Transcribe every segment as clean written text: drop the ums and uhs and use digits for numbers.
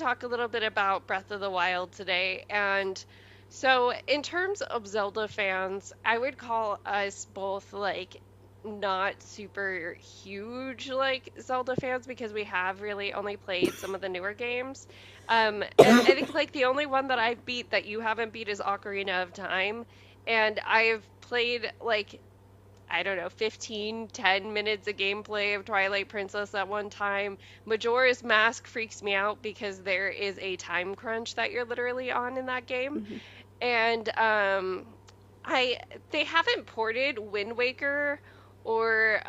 talk a little bit about Breath of the Wild today. And so, in terms of Zelda fans, I would call us both like not super huge like Zelda fans because we have really only played some of the newer games. And I think like the only one that I've beat that you haven't beat is Ocarina of Time. And I've played like I don't know, 15, 10 minutes of gameplay of Twilight Princess at one time. Majora's Mask freaks me out because there is a time crunch that you're literally on in that game. Mhm. And I they haven't ported Wind Waker or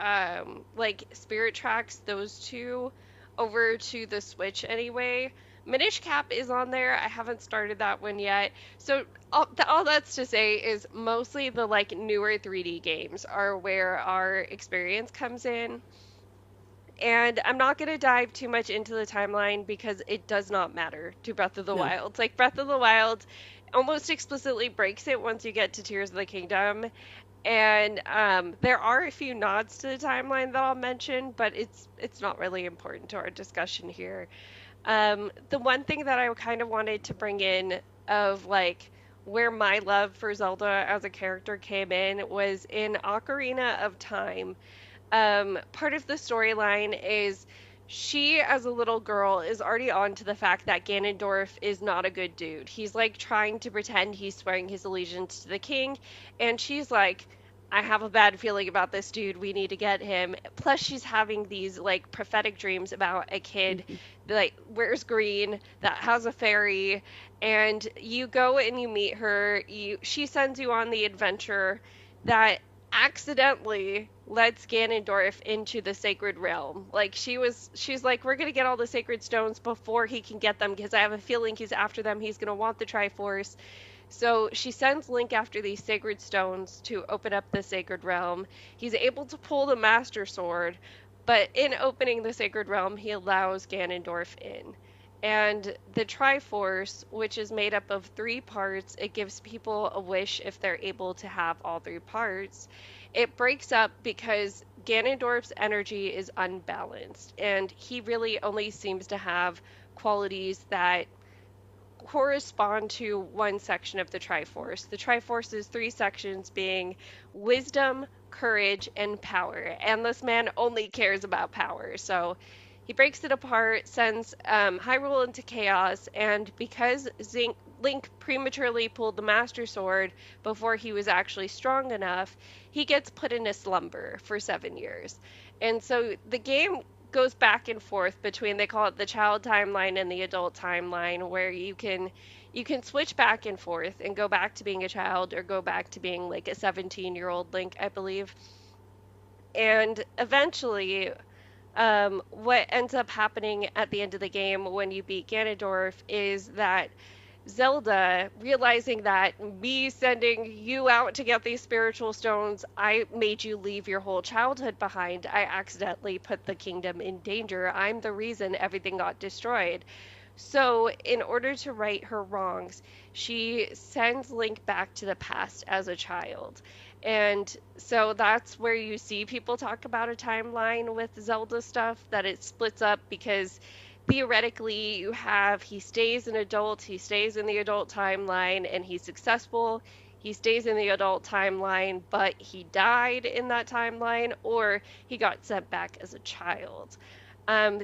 like Spirit Tracks, those two, over to the Switch anyway. Minish Cap is on there. I haven't started that one yet. So all that's to say is mostly the like newer 3D games are where our experience comes in. And I'm not going to dive too much into the timeline because it does not matter to Breath of the No. Wild. Like Breath of the Wild almost explicitly breaks it once you get to Tears of the Kingdom. And there are a few nods to the timeline that I'll mention, but it's not really important to our discussion here. The one thing that I kind of wanted to bring in of like where my love for Zelda as a character came in was in Ocarina of Time. Part of the storyline is she, as a little girl, is already on to the fact that Ganondorf is not a good dude. He's like trying to pretend he's swearing his allegiance to the king, and she's like, I have a bad feeling about this dude. We need to get him. Plus, she's having these like prophetic dreams about a kid Mhm. that like wears green that has a fairy, and you go and you meet her. She sends you on the adventure that accidentally lets Ganondorf into the sacred realm. Like she's like, we're gonna get all the sacred stones before he can get them because I have a feeling he's after them. He's gonna want the Triforce. So she sends Link after these sacred stones to open up the sacred realm. He's able to pull the Master Sword, but in opening the sacred realm, he allows Ganondorf in. And the Triforce, which is made up of three parts, it gives people a wish if they're able to have all three parts. It breaks up because Ganondorf's energy is unbalanced, and he really only seems to have qualities that correspond to one section of the Triforce. The Triforce is three sections being wisdom, courage, and power. And this man only cares about power. So he breaks it apart, sends Hyrule into chaos, and because Link prematurely pulled the Master Sword before he was actually strong enough, he gets put in a slumber for 7 years. And so the game goes back and forth between they call it the child timeline and the adult timeline where you can switch back and forth and go back to being a child or go back to being like a 17-year-old Link, I believe. And eventually what ends up happening at the end of the game when you beat Ganondorf is that Zelda, realizing that me sending you out to get these spiritual stones, I made you leave your whole childhood behind. I accidentally put the kingdom in danger. I'm the reason everything got destroyed. So, in order to right her wrongs, she sends Link back to the past as a child. And so that's where you see people talk about a timeline with Zelda stuff, that it splits up because theoretically you have he stays an adult, he stays in the adult timeline, and he's successful. He stays in the adult timeline, but he died in that timeline, or he got sent back as a child. Um,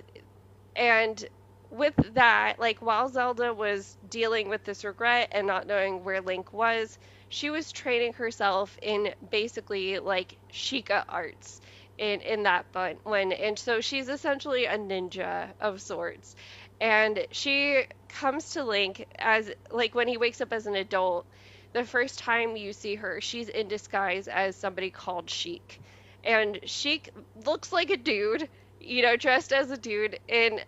and with that, like while Zelda was dealing with this regret and not knowing where Link was, she was training herself in basically like Sheikah arts in that one. And so she's essentially a ninja of sorts. And she comes to Link as like when he wakes up as an adult, the first time you see her, she's in disguise as somebody called Sheik. And Sheik looks like a dude, dressed as a dude, and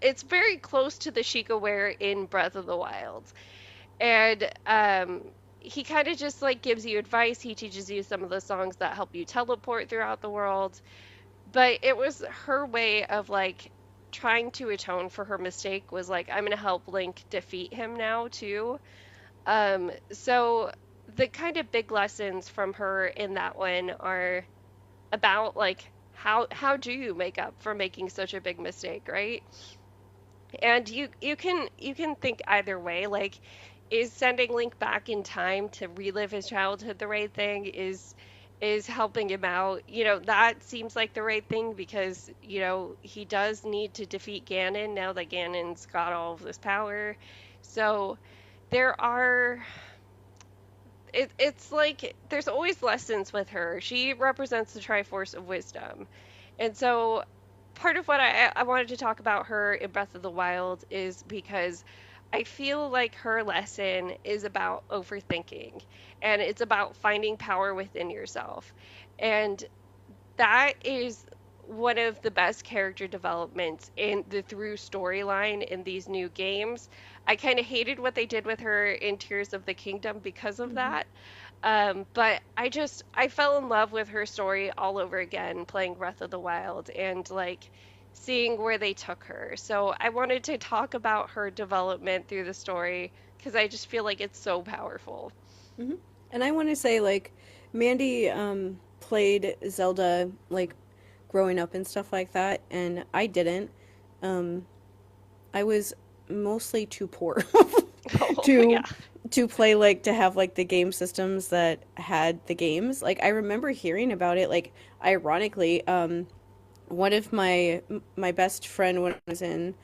it's very close to the Sheikah wear in Breath of the Wild. And he kind of just like gives you advice. He teaches you some of the songs that help you teleport throughout the world. But it was her way of like trying to atone for her mistake was like, I'm gonna help Link defeat him now too. So the kind of big lessons from her in that one are about like how do you make up for making such a big mistake, right? And you can think either way. Like, is sending Link back in time to relive his childhood the right thing? Is helping him out? That seems like the right thing because, he does need to defeat Ganon now that Ganon's got all of this power. So there are it's like there's always lessons with her. She represents the Triforce of Wisdom. And so part of what I wanted to talk about her in Breath of the Wild is because I feel like her lesson is about overthinking, and it's about finding power within yourself. And that is one of the best character developments in the through storyline in these new games. I kind of hated what they did with her in Tears of the Kingdom because of Hmm. that. But I fell in love with her story all over again playing Breath of the Wild and like seeing where they took her. So I wanted to talk about her development through the story because I just feel like it's so powerful. Hmm. And I want to say, like, Mandy played Zelda, like, growing up and stuff like that, and I didn't. Um, I was mostly too poor Oh, yeah. to play, like, to have like the game systems that had the games. Like, I remember hearing about it. Like, ironically, one of my best friend when I was in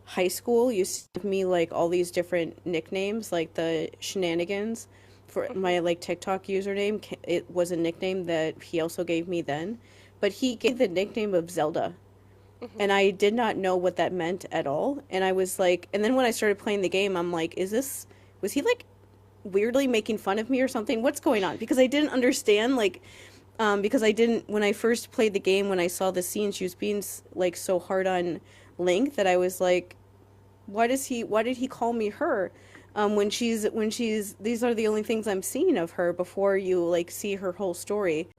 high school used to give me like all these different nicknames, like the shenanigans for Hmm. my like TikTok username. It was a nickname that he also gave me then, but he gave the nickname of Zelda, and Hmm. I did not know what that meant at all. And I was like, and then when I started playing the game, I'm like, was he like weirdly making fun of me or something? What's going on? Because I didn't understand, like, because I didn't, when I first played the game, when I saw the scene, she was being like so hard on Link that I was like, why did he call me her? When she's these are the only things I'm seeing of her before you like see her whole story.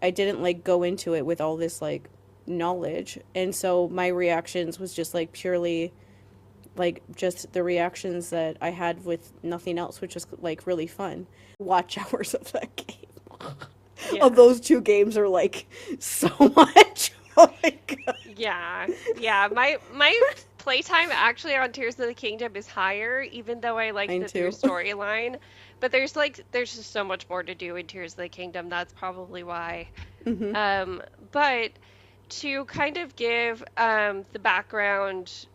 I didn't like go into it with all this like knowledge. And so my reactions was just like purely like just the reactions that I had with nothing else, which was like really fun. Watch hours of that game. Of Yeah. those two games are like so much. Oh my god. Yeah. Yeah. My playtime actually on Tears of the Kingdom is higher, even though I like Mine the through too. storyline. But there's just so much more to do in Tears of the Kingdom. That's probably why. Hmm. But to kind of give the background,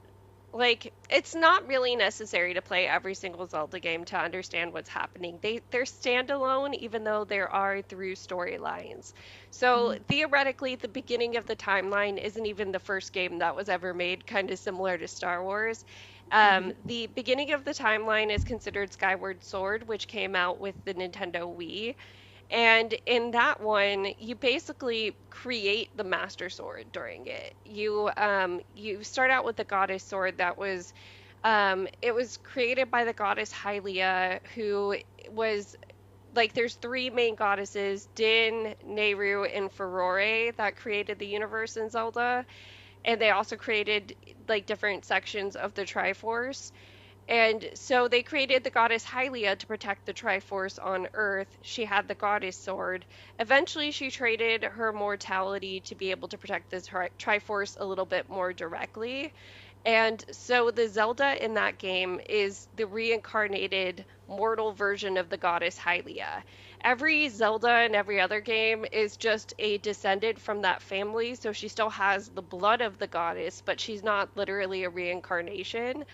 like it's not really necessary to play every single Zelda game to understand what's happening. They're standalone even though there are through storylines. So theoretically the beginning of the timeline isn't even the first game that was ever made, kind of similar to Star Wars. Hmm. The beginning of the timeline is considered Skyward Sword, which came out with the Nintendo Wii. And in that one, you basically create the Master Sword during it. You start out with the Goddess Sword that was it was created by the goddess Hylia, who was like there's three main goddesses, Din, Nehru, and Furore, that created the universe in Zelda, and they also created like different sections of the Triforce. And so they created the goddess Hylia to protect the Triforce on Earth. She had the goddess sword. Eventually, she traded her mortality to be able to protect the Triforce a little bit more directly. And so the Zelda in that game is the reincarnated mortal version of the goddess Hylia. Every Zelda in every other game is just a descendant from that family, so she still has the blood of the goddess, but she's not literally a reincarnation.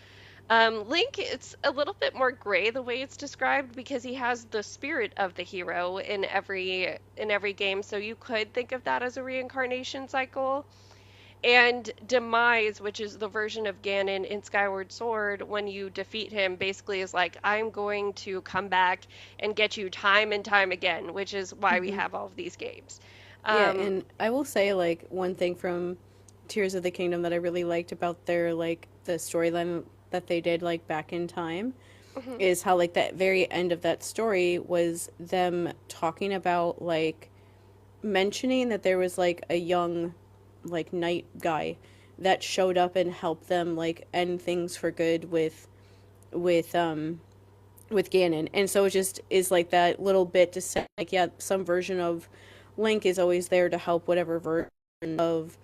Link, it's a little bit more gray the way it's described because he has the spirit of the hero in every game, so you could think of that as a reincarnation cycle. And Demise, which is the version of Ganon in Skyward Sword, when you defeat him, basically is like, I'm going to come back and get you time and time again, which is why we Hmm. have all of these games. Yeah, Um, and I will say like one thing from Tears of the Kingdom that I really liked about their like the storyline that they did like back in time mhm, is how like that very end of that story was them talking about like mentioning that there was like a young like knight guy that showed up and helped them like end things for good with with Ganon. And so it just is like that little bit to say like yeah, some version of Link is always there to help whatever version of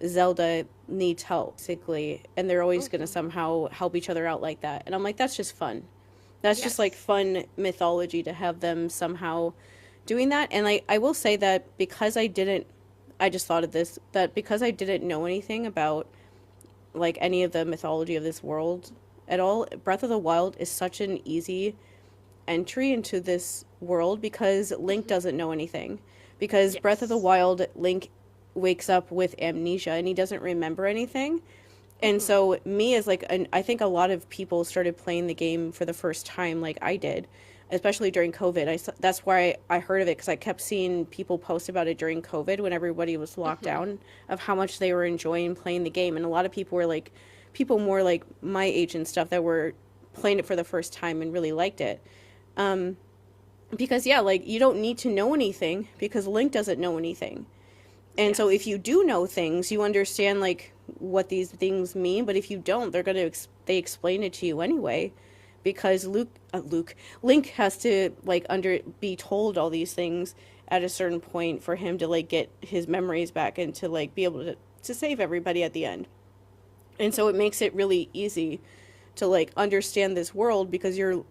Zelda needs help, basically, and they're always going to Hmm. somehow help each other out like that. And I'm like, that's just fun. That's just like Yes. fun mythology to have them somehow doing that. And I will say that because I didn't, I just thought of this, that because I didn't know anything about like any of the mythology of this world at all, Breath of the Wild is such an easy entry into this world because Link Hmm. doesn't know anything. Because Breath of the Yes. Wild, Link wakes up with amnesia and he doesn't remember anything. And Hmm. so me as like an I think a lot of people started playing the game for the first time like I did, especially during COVID. That's why I heard of it because I kept seeing people post about it during COVID when everybody was locked Hmm. down of how much they were enjoying playing the game, and a lot of people were like people more like my age and stuff that were playing it for the first time and really liked it. Um, because yeah, like you don't need to know anything because Link doesn't know anything. And so if Yes. you do know things, you understand like what these things mean, but if you don't, they explain it to you anyway because Link has to like under be told all these things at a certain point for him to like get his memories back and to like be able to save everybody at the end. And so it makes it really easy to like understand this world because you're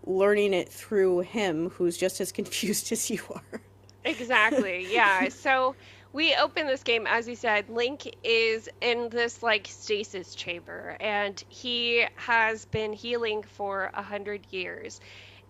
learning it through him who's just as confused as you are. Exactly. Yeah. So we open this game, as you said, Link is in this like stasis chamber, and he has been healing for 100 years.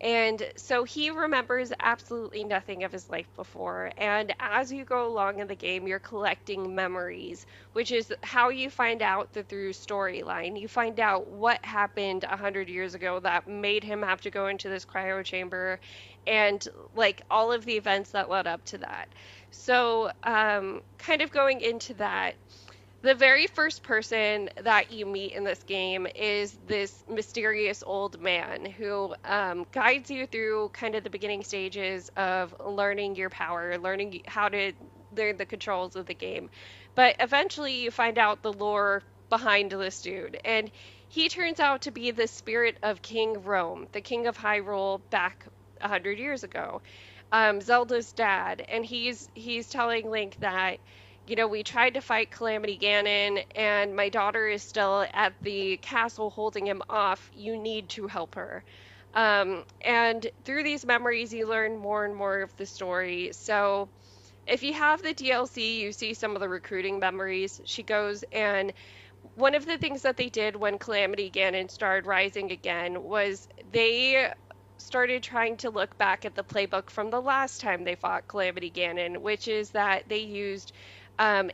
And so he remembers absolutely nothing of his life before. And as you go along in the game, you're collecting memories, which is how you find out the through storyline. You find out what happened 100 years ago that made him have to go into this cryo chamber and like all of the events that led up to that. So, kind of going into that, the very first person that you meet in this game is this mysterious old man who guides you through kind of the beginning stages of learning your power, learning how to learn the controls of the game. But eventually, you find out the lore behind this dude, and he turns out to be the spirit of King Rome, the king of Hyrule back 100 years ago, Zelda's dad, and he's telling Link that, we tried to fight Calamity Ganon, and my daughter is still at the castle holding him off. You need to help her. And through these memories, you learn more and more of the story. So if you have the DLC, you see some of the recruiting memories. She goes and one of the things that they did when Calamity Ganon started rising again was they started trying to look back at the playbook from the last time they fought Calamity Ganon, which is that they used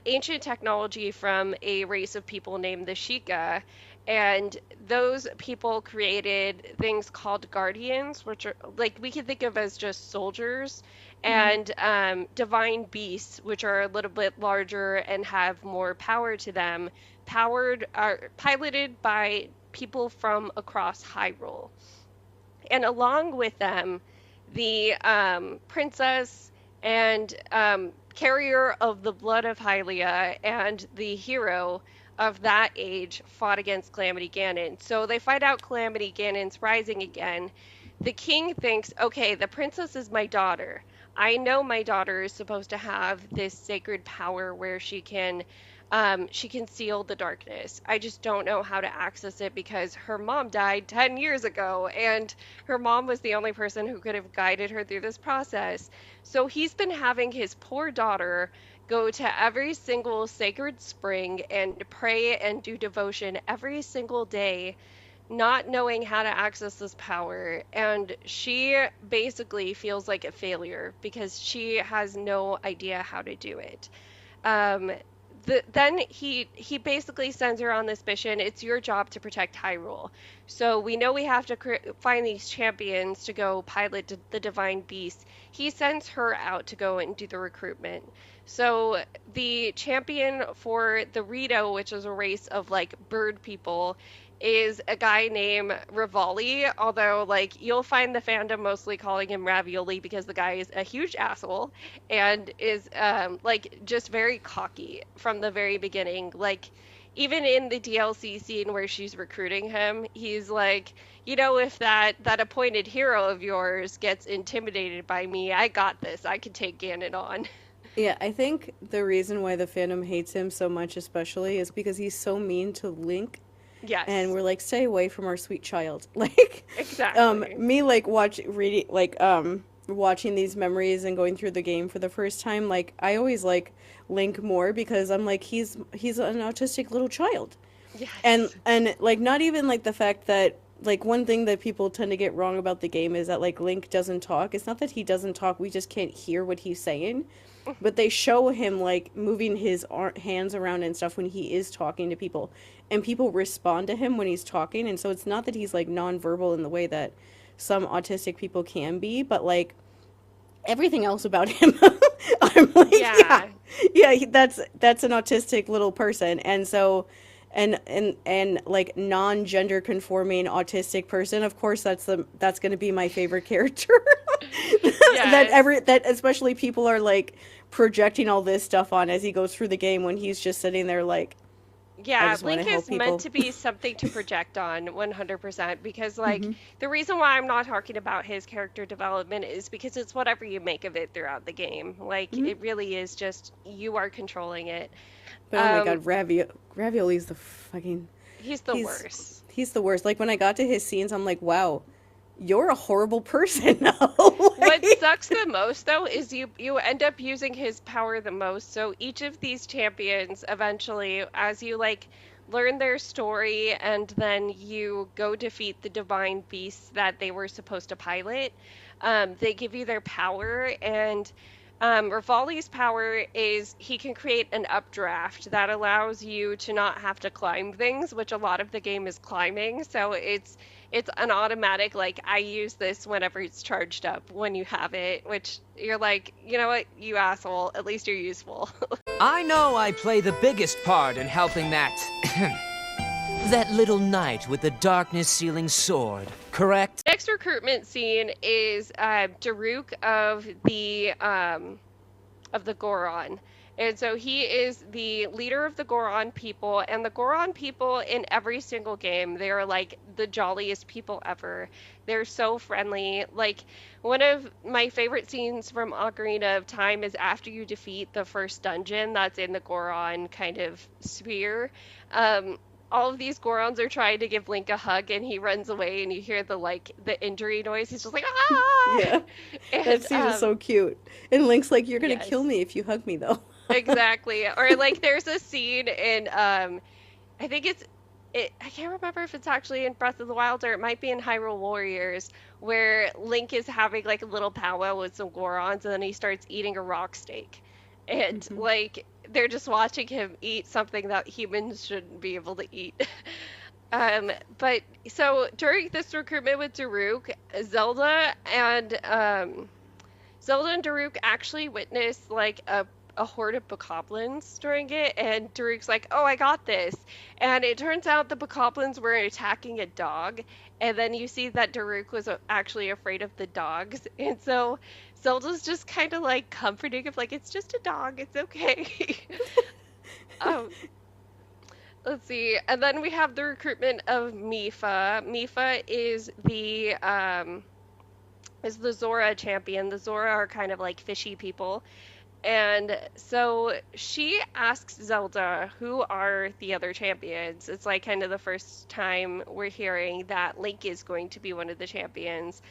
ancient technology from a race of people named the Sheikah. And those people created things called guardians, which are like we can think of as just soldiers, Mm-hmm. and divine beasts, which are a little bit larger and have more power to them, powered are piloted by people from across Hyrule. And along with them, the princess and carrier of the blood of Hylia and the hero of that age fought against Calamity Ganon. So they find out Calamity Ganon's rising again. The king thinks, okay, the princess is my daughter. I know my daughter is supposed to have this sacred power where she can seal the darkness. I just don't know how to access it because her mom died 10 years ago and her mom was the only person who could have guided her through this process. So he's been having his poor daughter go to every single sacred spring and pray and do devotion every single day, not knowing how to access this power. And she basically feels like a failure because she has no idea how to do it. Um, then he basically sends her on this mission. It's your job to protect Hyrule. So we know we have to find these champions to go pilot the divine beast. He sends her out to go and do the recruitment. So the champion for the Rito, which is a race of like bird people, is a guy named Rivali, although like you'll find the fandom mostly calling him Ravioli because the guy is a huge asshole and is like just very cocky from the very beginning. Like even in the DLC scene where she's recruiting him, he's like, if that appointed hero of yours gets intimidated by me, I got this. I can take Ganon on. Yeah, I think the reason why the fandom hates him so much, especially, is because he's so mean to Link, and Yes, we're like, stay away from our sweet child. Like, exactly. me like watching these memories and going through the game for the first time. Like, I always like Link more because I'm like, he's an autistic little child, and Yes. like not even like the fact that like one thing that people tend to get wrong about the game is that like Link doesn't talk. It's not that he doesn't talk, we just can't hear what he's saying. But they show him like moving his hands around and stuff when he is talking to people, and people respond to him when he's talking. And so it's not that he's like nonverbal in the way that some autistic people can be, but like everything else about him, I'm like, yeah, Yeah. yeah, that's an autistic little person. And so and like non-gender conforming autistic person, of course that's going to be my favorite character. Yes. That especially people are like projecting all this stuff on as he goes through the game when he's just sitting there like, I Yeah, just want to Link help is meant people. to be something to project on 100% because, like, Hmm. the reason why I'm not talking about his character development is because it's whatever you make of it throughout the game. Like, Hmm. it really is just you are controlling it. But oh my Um, god, Ravioli's the fucking he's the he's worst. he's the worst. Like when I got to his scenes, I'm like, wow, you're a horrible person now. What Like, sucks the most though is you end up using his power the most. So each of these champions eventually, as you like learn their story and then you go defeat the divine beasts that they were supposed to pilot, they give you their power. And Rivali's power is he can create an updraft that allows you to not have to climb things, which a lot of the game is climbing. So it's an automatic, like, I use this whenever it's charged up when you have it, which you're like, you know what, you asshole, at least you're useful. I know I play the biggest part in helping that that little knight with the darkness sealing sword, correct? Next recruitment scene is Daruk of the Goron. And so he is the leader of the Goron people, and the Goron people in every single game, they are like the jolliest people ever. They're so friendly. Like, one of my favorite scenes from Ocarina of Time is after you defeat the first dungeon that's in the Goron kind of sphere. Um, all of these Gorons are trying to give Link a hug, and he runs away, and you hear the injury noise. He's just like, ah! yeah, that And scene is so cute. And Link's like, you're gonna kill yes. me if you hug me though. Exactly. Or like there's a scene in I think I can't remember if it's actually in Breath of the Wild or it might be in Hyrule Warriors where Link is having like a little powwow with some Gorons and then he starts eating a rock steak. And Hmm. like they're just watching him eat something that humans shouldn't be able to eat. But so during this recruitment with Daruk, Zelda and Daruk actually witnessed like a horde of bokoblins during it, and Daruk's like, "Oh, I got this." And it turns out the bokoblins were attacking a dog, and then you see that Daruk was actually afraid of the dogs, and so Zelda's just kind of like comforting of like, "It's just a dog, it's okay." um, let's see, and then we have the recruitment of Mifa. Mifa is the Zora champion. The Zora are kind of like fishy people. And so she asks Zelda, who are the other champions? It's like kind of the first time we're hearing that Link is going to be one of the champions.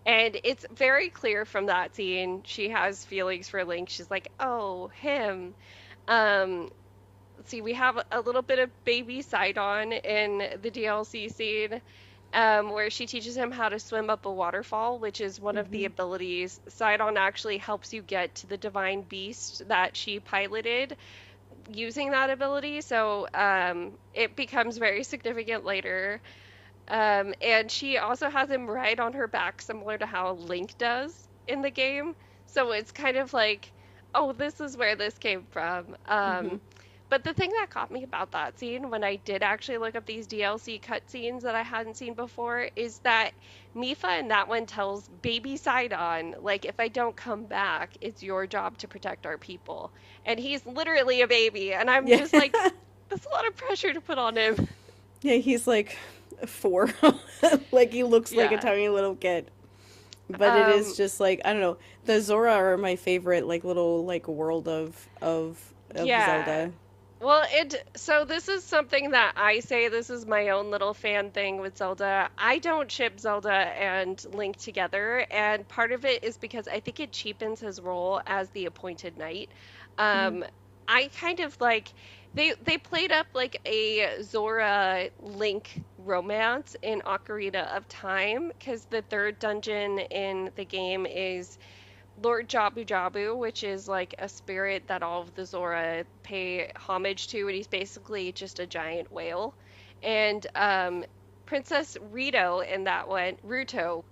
And it's very clear from that scene, she has feelings for Link. She's like, oh, him. Um, let's see, we have a little bit of baby Sidon in the DLC scene, where she teaches him how to swim up a waterfall, which is one of the Hmm. abilities. Sidon actually helps you get to the divine beast that she piloted using that ability, so it becomes very significant later. And she also has him ride on her back, similar to how Link does in the game. So it's kind of like, oh, this is where this came from. Hmm. But the thing that caught me about that scene when I did actually look up these DLC cutscenes that I hadn't seen before is that Mifa in that one tells baby Sidon, like, if I don't come back, it's your job to protect our people. And he's literally a baby. And I'm Yeah. just like, that's a lot of pressure to put on him. Yeah, he's like 4. Like he looks like a Yeah. tiny little kid. But it is Um, just like, I don't know. The Zora are my favorite like little like world of yeah. Zelda. Well, so this is something that I say, this is my own little fan thing with Zelda. I don't ship Zelda and Link together, and part of it is because I think it cheapens his role as the appointed knight. Hmm. Um, I kind of like they played up like a Zora Link romance in Ocarina of Time because the third dungeon in the game is Lord Jabu Jabu, which is like a spirit that all of the Zora pay homage to, and he's basically just a giant whale. And Princess Rito in that one, Ruto,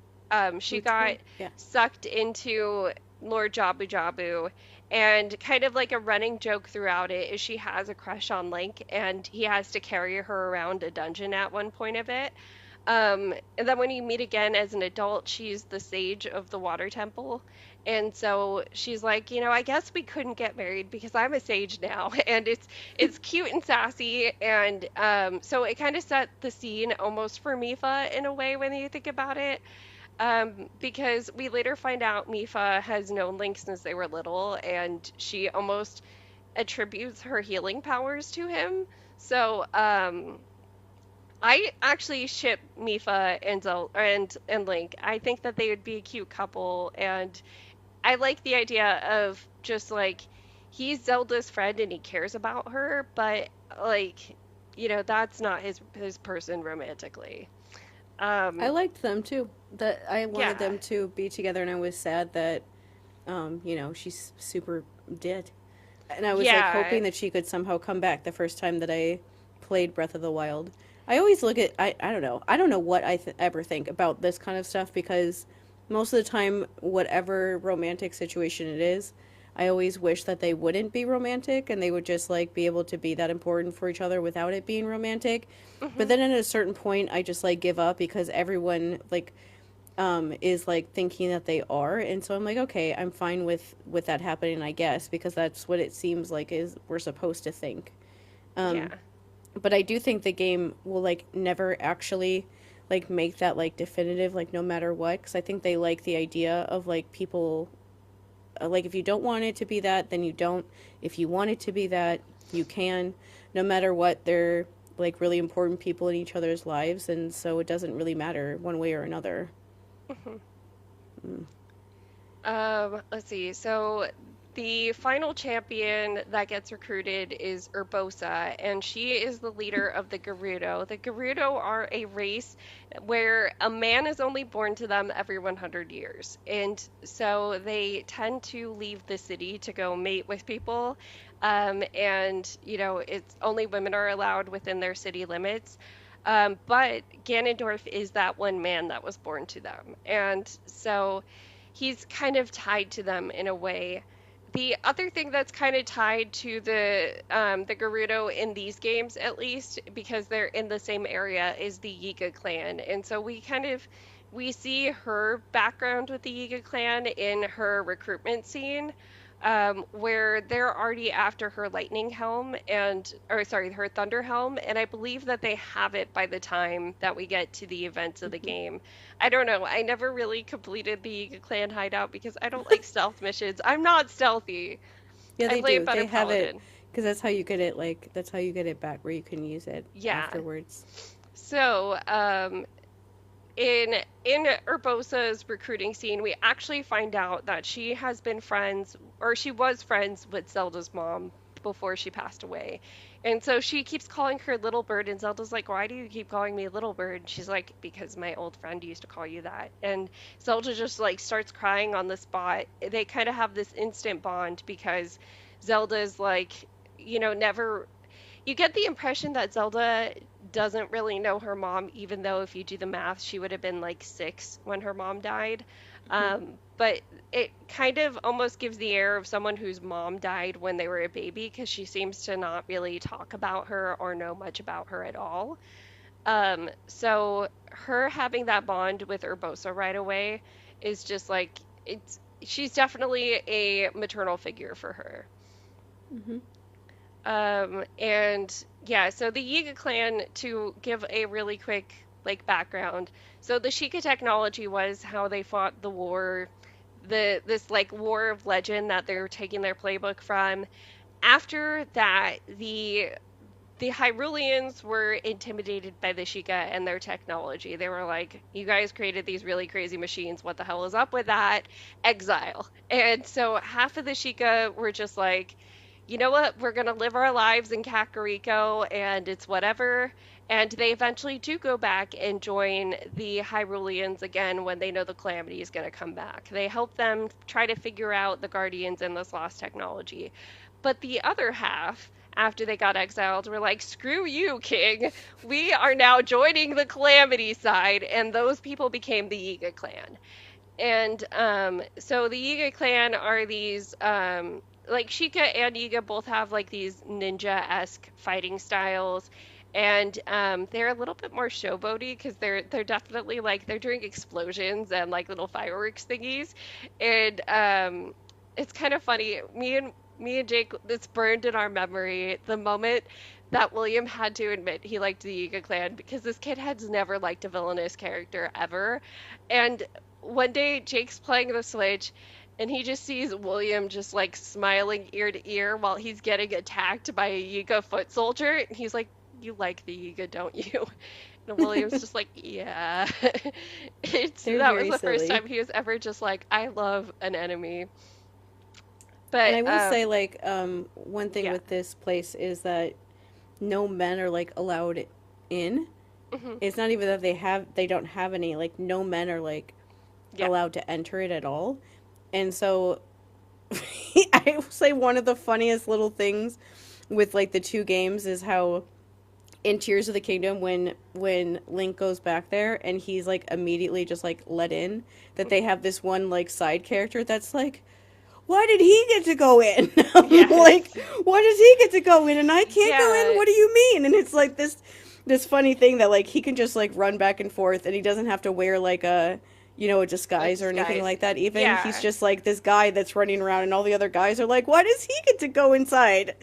she got Ruto. Yeah. sucked into Lord Jabu Jabu, and kind of like a running joke throughout it is she has a crush on Link, and he has to carry her around a dungeon at one point of it. And then when you meet again as an adult, she's the sage of the water temple. And so she's like, I guess we couldn't get married because I'm a sage now. And it's cute and sassy. And so it kind of set the scene almost for Mifa in a way when you think about it. Because we later find out Mifa has known Link since they were little, and she almost attributes her healing powers to him. So, I actually ship Mifa and and Link. I think that they would be a cute couple, and I like the idea of just like he's Zelda's friend and he cares about her, but like that's not his person romantically. I Um, liked them too. That I wanted yeah, them to be together, and I was sad that she's super dead. And I was like yeah. hoping that she could somehow come back the first time that I played Breath of the Wild. I always look at I don't know. I don't know what ever think about this kind of stuff because most of the time whatever romantic situation it is, I always wish that they wouldn't be romantic and they would just like be able to be that important for each other without it being romantic. But Hmm. then at a certain point I just like give up because everyone like is like thinking that they are, and so I'm like, okay, I'm fine with that happening, I guess, because that's what it seems like is we're supposed to think. Um, Yeah. but I do think the game will like never actually like make that like definitive, like no matter what, because I think they like the idea of like people like if you don't want it to be that, then you don't. If you want it to be that, you can, no matter what. They're like really important people in each other's lives, and so it doesn't really matter one way or another. Mhm. Mm. Let's see. So the final champion that gets recruited is Urbosa, and she is the leader of the Gerudo. The Gerudo are a race where a man is only born to them every 100 years. And so they tend to leave the city to go mate with people. And, it's only women are allowed within their city limits. But Ganondorf is that one man that was born to them. And so he's kind of tied to them in a way. The other thing that's kind of tied to the Gerudo in these games, at least, because they're in the same area, is the Yiga clan. And so we see her background with the Yiga clan in her recruitment scene, where they're already after her lightning helm or sorry, her thunder helm, and I believe that they have it by the time that we get to the events of the Mhm. game. I don't know. I never really completed the Yiga clan hideout because I don't like stealth missions. I'm not stealthy. Yeah, I they play a do. better They have it paladin. because that's how you get it. Like that's how you get it back, where you can use it Yeah. afterwards. So, in Urbosa's recruiting scene, we actually find out that she has been friends, or she was friends with Zelda's mom before she passed away. And so she keeps calling her Little Bird, and Zelda's like, "Why do you keep calling me Little Bird?" And she's like, "Because my old friend used to call you that." And Zelda just like starts crying on the spot. They kind of have this instant bond because Zelda's like, never you get the impression that Zelda doesn't really know her mom, even though if you do the math, she would have been like 6 when her mom died. Mhm. But it kind of almost gives the air of someone whose mom died when they were a baby because she seems to not really talk about her or know much about her at all. So her having that bond with Urbosa right away is just like she's definitely a maternal figure for her. Mhm. And yeah, so the Yiga clan, to give a really quick like background. So the Sheikah technology was how they fought the war, this like war of legend that they're taking their playbook from. After that, the Hyruleans were intimidated by the Sheikah and their technology. They were like, "You guys created these really crazy machines. What the hell is up with that? Exile." And so half of the Sheikah were just like, "You know what? We're gonna live our lives in Kakariko, and it's whatever." And they eventually do go back and join the Hyruleans again when they know the Calamity is gonna come back. They help them try to figure out the Guardians and this lost technology. But the other half, after they got exiled, were like, screw you, King. We are now joining the Calamity side. And those people became the Yiga clan. And so the Yiga clan are these, like Sheikah and Yiga both have like these ninja-esque fighting styles. And they're a little bit more showboaty because they're definitely like they're doing explosions and like little fireworks thingies. And it's kind of funny. Me and Jake, it's burned in our memory the moment that William had to admit he liked the Yiga clan because this kid has never liked a villainous character ever. And one day Jake's playing the Switch and he just sees William just like smiling ear to ear while he's getting attacked by a Yiga foot soldier. And he's like, "You like the Yiga, don't you?" And William's just like, "Yeah." They're That was very the first silly. time he was ever just like, "I love an enemy." And But I will say, like, one thing yeah. with this place is that no men are like allowed in. Hmm. It's not even that they don't have any, like, no men are like Yeah. allowed to enter it at all. And so I will say one of the funniest little things with like the two games is how in Tears of the Kingdom when Link goes back there and he's like immediately just like let in, that they have this one like side character that's like, why did he get to go in? I'm like, Yes. why does he get to go in and I can't go in? Yeah. What do you mean? And it's like this funny thing that like he can just like run back and forth and he doesn't have to wear like a A disguise or anything disguise. like that. Even he's Yeah. just like this guy that's running around and all the other guys are like, why does he get to go inside?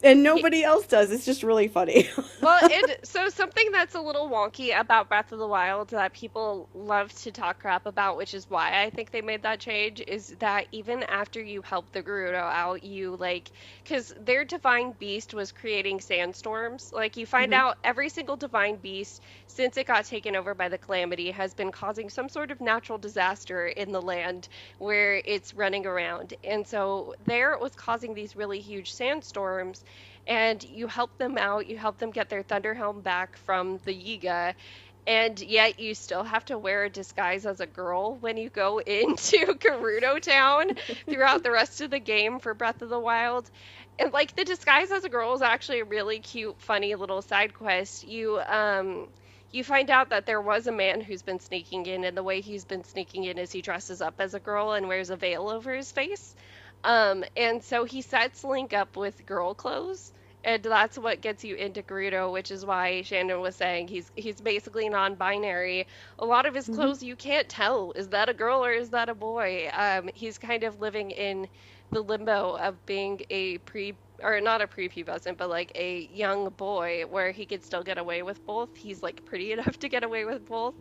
And He, nobody else does. It's just really funny. Well, so something that's a little wonky about Breath of the Wild that people love to talk crap about, which is why I think they made that change, is that even after you help the Gerudo out, you like, because their divine beast was creating sandstorms. Like you find Hmm. out every single divine beast since it got taken over by the Calamity has been causing some sort of natural disaster in the land where it's running around. And so there it was causing these really huge sandstorms and you help them out, you help them get their Thunderhelm back from the Yiga, and yet you still have to wear a disguise as a girl when you go into Gerudo Town throughout the rest of the game for Breath of the Wild. And like the disguise as a girl is actually a really cute, funny little side quest. You find out that there was a man who's been sneaking in, and the way he's been sneaking in is he dresses up as a girl and wears a veil over his face. And so he sets Link up with girl clothes, and that's what gets you into Gerudo, which is why Shannon was saying he's basically non-binary. A lot of his Hmm. clothes you can't tell, is that a girl or is that a boy? He's kind of living in the limbo of being a pre or not a prepubescent, but like a young boy where he could still get away with both. He's like pretty enough to get away with both.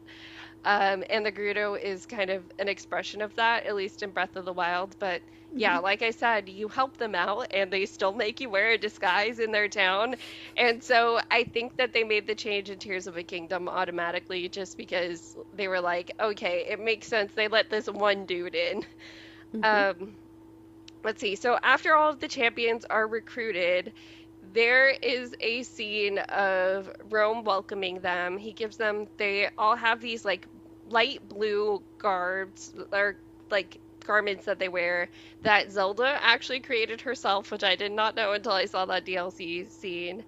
And the Gerudo is kind of an expression of that, at least in Breath of the Wild. But yeah, Hmm. like I said, you help them out and they still make you wear a disguise in their town. And so I think that they made the change in Tears of a Kingdom automatically just because they were like, okay, it makes sense. They let this one dude in. Hmm. Um, let's see. So after all of the champions are recruited, there is a scene of Rome welcoming them. He gives them, they all have these like light blue garbs or like garments that they wear that Zelda actually created herself, which I did not know until I saw that DLC scene.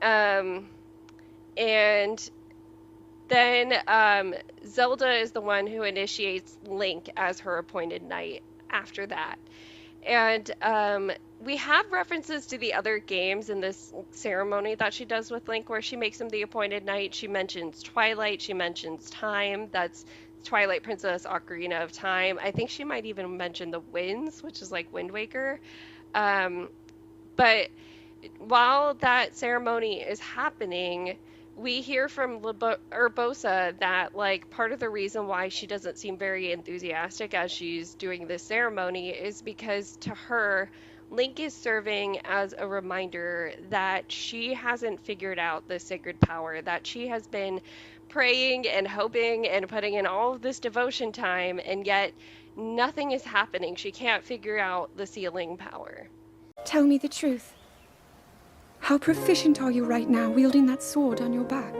Um, and then Zelda is the one who initiates Link as her appointed knight after that. And we have references to the other games in this ceremony that she does with Link, where she makes him the appointed knight. She mentions Twilight, she mentions time. That's Twilight Princess Ocarina of Time. I think she might even mention the winds, which is like Wind Waker. Um, but while that ceremony is happening, we hear from Urbosa that like part of the reason why she doesn't seem very enthusiastic as she's doing this ceremony is because to her Link is serving as a reminder that she hasn't figured out the sacred power, that she has been praying and hoping and putting in all of this devotion time, and yet nothing is happening. She can't figure out the sealing power. Tell me the truth. How proficient are you right now wielding that sword on your back?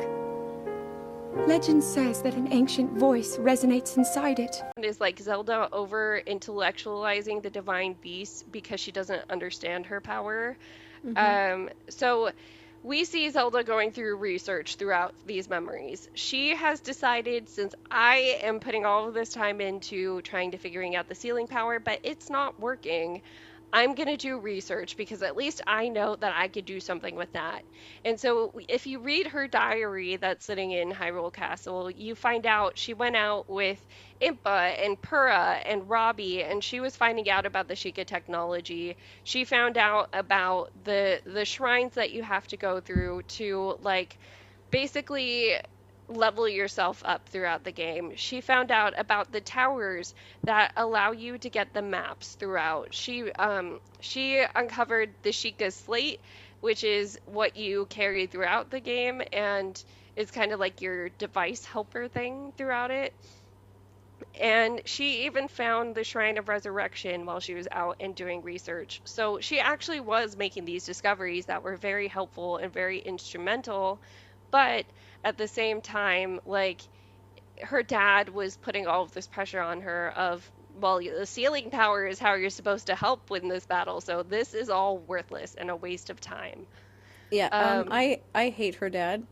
Legend says that an ancient voice resonates inside it. Is like Zelda over intellectualizing the divine beast because she doesn't understand her power. So we see Zelda going through research throughout these memories. She has decided, since I am putting all of this time into trying to figuring out the sealing power, but it's not working, I'm going to do research because at least I know that I could do something with that. And so if you read her diary that's sitting in Hyrule Castle, you find out she went out with Impa and Purah and Robbie, and she was finding out about the Sheikah technology. She found out about the shrines that you have to go through to like basically level yourself up throughout the game. She found out about the towers that allow you to get the maps throughout. She uncovered the Sheikah slate, which is what you carry throughout the game, and it's kind of like your device helper thing throughout it. And she even found the Shrine of Resurrection while she was out and doing research. So she actually was making these discoveries that were very helpful and very instrumental, but at the same time, like her dad was putting all of this pressure on her of, well, the sealing power is how you're supposed to help win this battle, so this is all worthless and a waste of time. Yeah, Um, I hate her dad.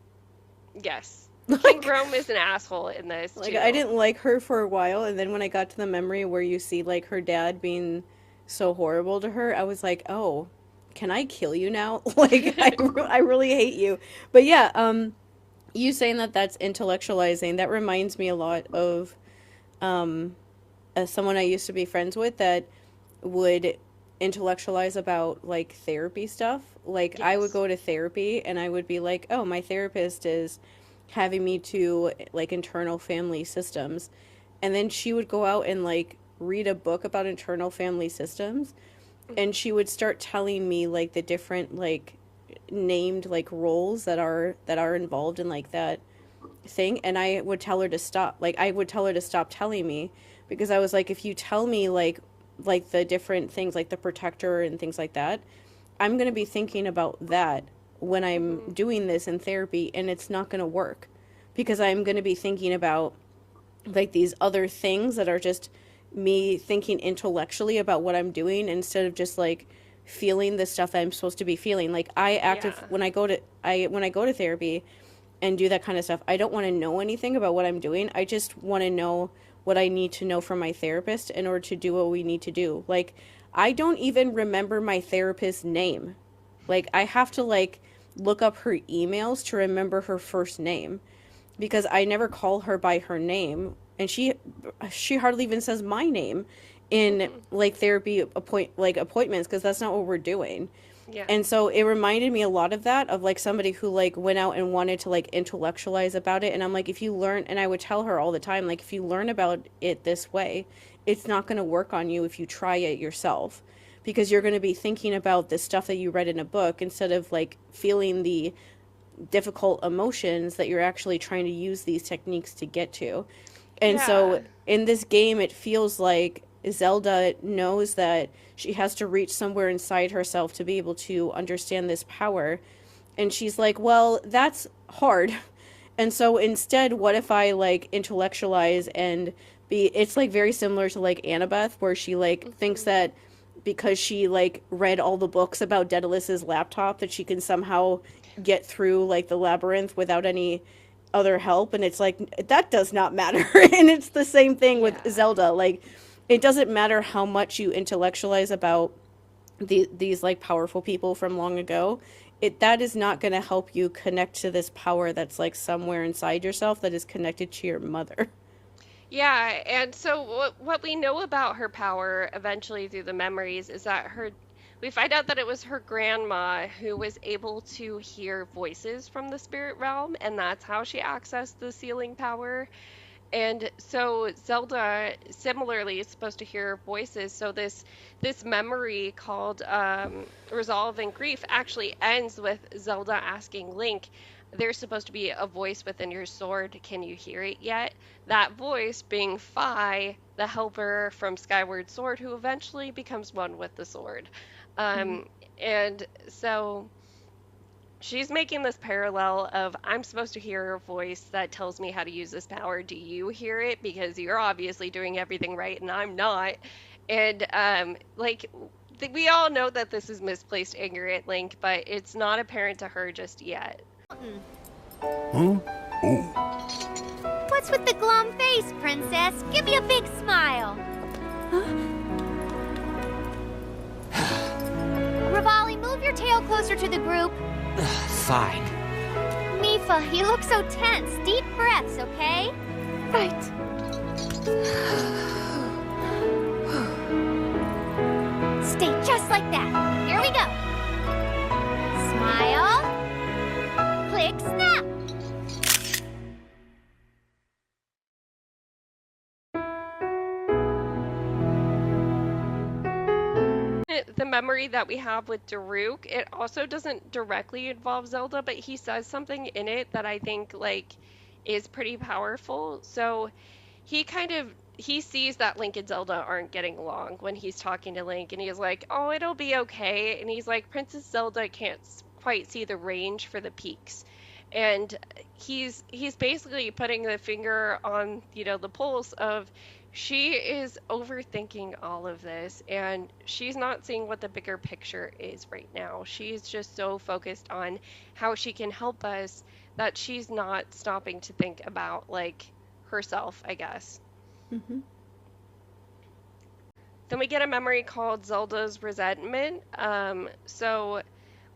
yes. King Rome is an asshole in this Like too. I didn't like her for a while, and then when I got to the memory where you see like her dad being so horrible to her, I was like, "Oh, can I kill you now?" Like I really hate you. But yeah, you saying that that's intellectualizing, that reminds me a lot of someone I used to be friends with that would intellectualize about like therapy stuff. Like I would Yes. go to therapy and I would be like, "Oh, my therapist is having me to like internal family systems." And then she would go out and like read a book about internal family systems, and she would start telling me like the different like named like roles that are involved in like that thing, and I would tell her to stop. Like I would tell her to stop telling me, because I was like, if you tell me like the different things like the protector and things like that, I'm going to be thinking about that when I'm doing this in therapy, and it's not going to work because I'm going to be thinking about like these other things that are just me thinking intellectually about what I'm doing instead of just like feeling the stuff that I'm supposed to be feeling. Like I active Yeah. when I go to therapy and do that kind of stuff, I don't want to know anything about what I'm doing. I just want to know what I need to know from my therapist in order to do what we need to do. Like I don't even remember my therapist's name. Like I have to like look up her emails to remember her first name because I never call her by her name, and she hardly even says my name in like therapy appointments, because that's not what we're doing. Yeah. And so it reminded me a lot of that, of like somebody who like went out and wanted to like intellectualize about it. And I'm like, if you learn, and I would tell her all the time, like if you learn about it this way, it's not going to work on you if you try it yourself, because you're going to be thinking about the stuff that you read in a book instead of like feeling the difficult emotions that you're actually trying to use these techniques to get to. And Yeah. so in this game, it feels like Zelda knows that she has to reach somewhere inside herself to be able to understand this power. And she's like, well, that's hard. And so instead, what if I like intellectualize and be, it's like very similar to like Annabeth, where she like thinks that because she like read all the books about Daedalus's laptop that she can somehow get through like the labyrinth without any other help. And it's like that does not matter. And it's the same thing with Yeah. Zelda. Like it doesn't matter how much you intellectualize about these like powerful people from long ago. That is not going to help you connect to this power that's like somewhere inside yourself that is connected to your mother. Yeah, and so what we know about her power eventually through the memories is that we find out that it was her grandma who was able to hear voices from the spirit realm, and that's how she accessed the sealing power. And so Zelda similarly is supposed to hear voices. So this memory called Resolve and Grief actually ends with Zelda asking Link, "There's supposed to be a voice within your sword. Can you hear it yet?" That voice being Fi, the helper from Skyward Sword, who eventually becomes one with the sword. Mm-hmm. And so she's making this parallel of, I'm supposed to hear a voice that tells me how to use this power. Do you hear it? Because you're obviously doing everything right and I'm not. And like we all know that this is misplaced anger at Link, but it's not apparent to her just yet. Huh? Oh. What's with the glum face, Princess? Give me a big smile. Rivali, move your tail closer to the group. Fine. Mifa, you look so tense. Deep breaths, okay? Right. Stay just like that. Here we go. Smile. Click, snap. The memory that we have with Daruk, it also doesn't directly involve Zelda, but he says something in it that I think like is pretty powerful. So he sees that Link and Zelda aren't getting along when he's talking to Link, and he's like, "Oh, it'll be okay." And he's like, "Princess Zelda can't quite see the range for the peaks." And he's basically putting the finger on, the pulse of, she is overthinking all of this, and she's not seeing what the bigger picture is right now. She's just so focused on how she can help us that she's not stopping to think about like herself, I guess. Mm-hmm. Then we get a memory called Zelda's Resentment. So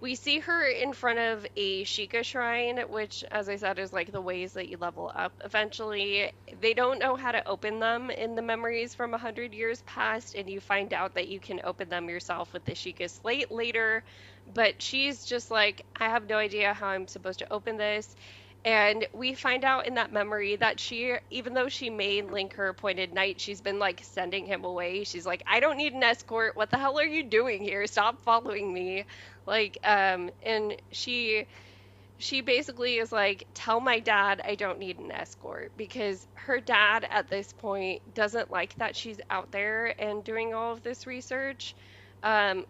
we see her in front of a Sheikah shrine, which, as I said, is like the ways that you level up eventually. They don't know how to open them in the memories from 100 years past, and you find out that you can open them yourself with the Sheikah slate later. But she's just like, I have no idea how I'm supposed to open this. And we find out in that memory that she, even though she made Link her appointed knight, she's been like sending him away. She's like, I don't need an escort. What the hell are you doing here? Stop following me. Like, and she basically is like, tell my dad I don't need an escort, because her dad at this point doesn't like that she's out there and doing all of this research.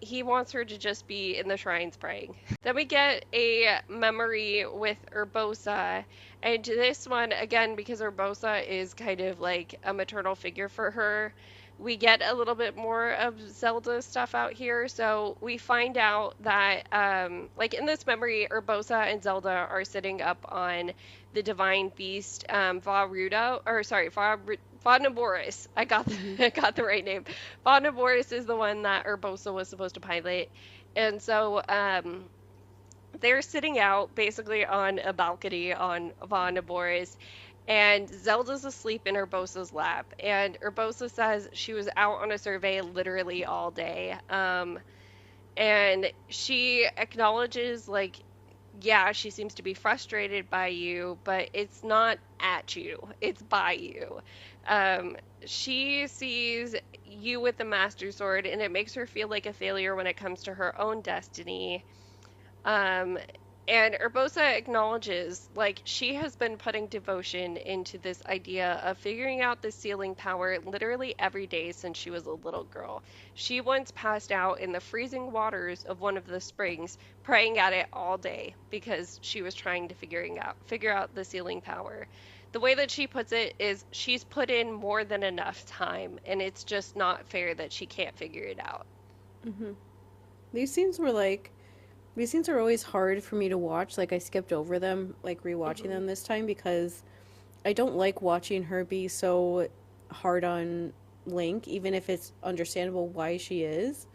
He wants her to just be in the shrines praying. Then we get a memory with Urbosa, and this one, again, because Urbosa is kind of like a maternal figure for her, we get a little bit more of Zelda stuff out here. So we find out that, like in this memory, Urbosa and Zelda are sitting up on the divine beast, Vaurudo, or sorry, Vaunaboris. I got the right name. Vaunaboris is the one that Urbosa was supposed to pilot. And so they're sitting out basically on a balcony on Vaunaboris, and Zelda's asleep in Urbosa's lap. And Urbosa says she was out on a survey literally all day. And she acknowledges, like, yeah, she seems to be frustrated by you, but it's not at you, it's by you. She sees you with the Master Sword, and it makes her feel like a failure when it comes to her own destiny. And Urbosa acknowledges, like, she has been putting devotion into this idea of figuring out the sealing power literally every day since she was a little girl. She once passed out in the freezing waters of one of the springs, praying at it all day because she was trying to figure out the sealing power. The way that she puts it is, she's put in more than enough time, and it's just not fair that she can't figure it out. Mm-hmm. These scenes are always hard for me to watch. Like, I skipped over them, like rewatching them this time, because I don't like watching her be so hard on Link, even if it's understandable why she is.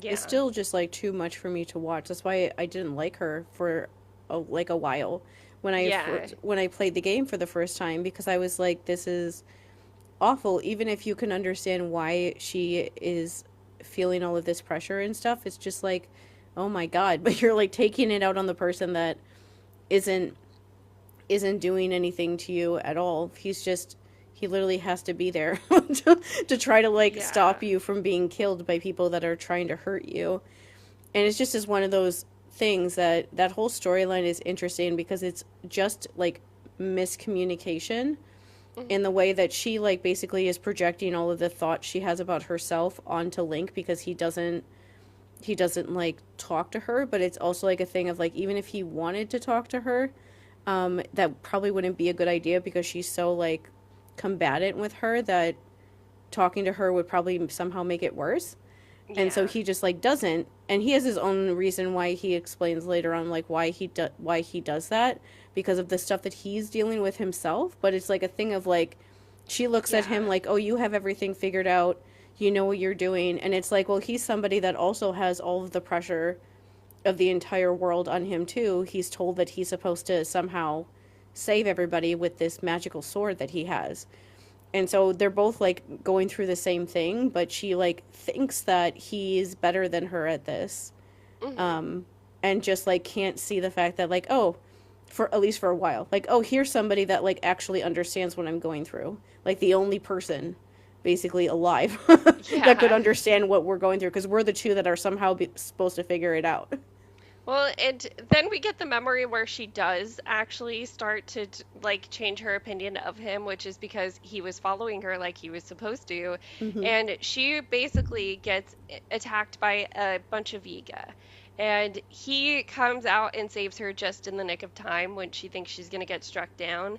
Yeah. It's still just like too much for me to watch. That's why I didn't like her for a while when I played the game for the first time, because I was like, this is awful. Even if you can understand why she is feeling all of this pressure and stuff, it's just like, oh my God, but you're like taking it out on the person that isn't doing anything to you at all. He literally has to be there to try to like stop you from being killed by people that are trying to hurt you. And it's just as one of those things that whole storyline is interesting because it's just like miscommunication in the way that she like basically is projecting all of the thoughts she has about herself onto Link because he doesn't like talk to her, but it's also like a thing of like even if he wanted to talk to her, that probably wouldn't be a good idea because she's so like combatant with her that talking to her would probably somehow make it worse. And so he just like doesn't, and he has his own reason why he explains later on like why he does that because of the stuff that he's dealing with himself. But it's like a thing of like she looks at him like, oh, you have everything figured out, you know what you're doing, and it's like, well, he's somebody that also has all of the pressure of the entire world on him too. He's told that he's supposed to somehow save everybody with this magical sword that he has. And so they're both like going through the same thing, but she like thinks that he's better than her at this. And just like can't see the fact that like, oh, for at least for a while, like, oh, here's somebody that like actually understands what I'm going through. Like the only person basically alive that could understand what we're going through because we're the two that are somehow supposed to figure it out. Well, and then we get the memory where she does actually start to like change her opinion of him, which is because he was following her like he was supposed to. And she basically gets attacked by a bunch of Yiga. And he comes out and saves her just in the nick of time when she thinks she's going to get struck down.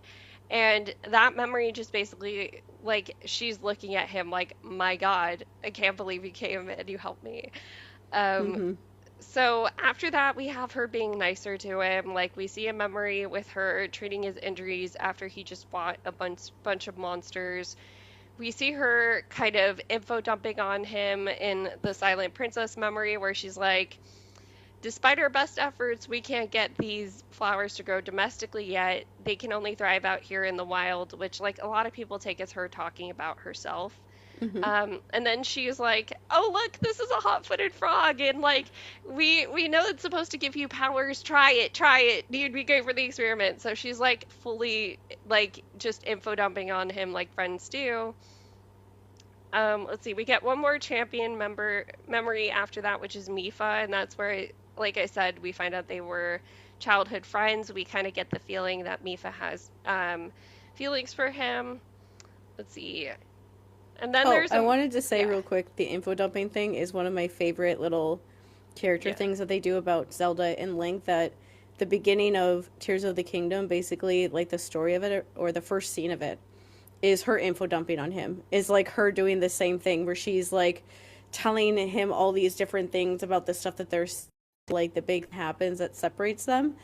And that memory just basically, like, she's looking at him like, my God, I can't believe you came and you helped me. So after that, we have her being nicer to him. Like, we see a memory with her treating his injuries after he just fought a bunch of monsters. We see her kind of info dumping on him in the Silent Princess memory where she's like, despite our best efforts, we can't get these flowers to grow domestically yet. They can only thrive out here in the wild, which like a lot of people take as her talking about herself. And then she's like, oh, look, this is a hot-footed frog. And like, we know it's supposed to give you powers. Try it. You'd be great for the experiment. So she's like fully like just info dumping on him like friends do. Let's see, we get one more champion memory after that, which is Mifa. And that's where, like I said, we find out they were childhood friends. We kind of get the feeling that Mifa has feelings for him. Let's see. And then I wanted to say real quick, the info dumping thing is one of my favorite little character things that they do about Zelda and Link, that the beginning of Tears of the Kingdom, basically like the story of it or the first scene of it is her info dumping on him. Is like her doing the same thing where she's like telling him all these different things about the stuff that there's like the big happens that separates them.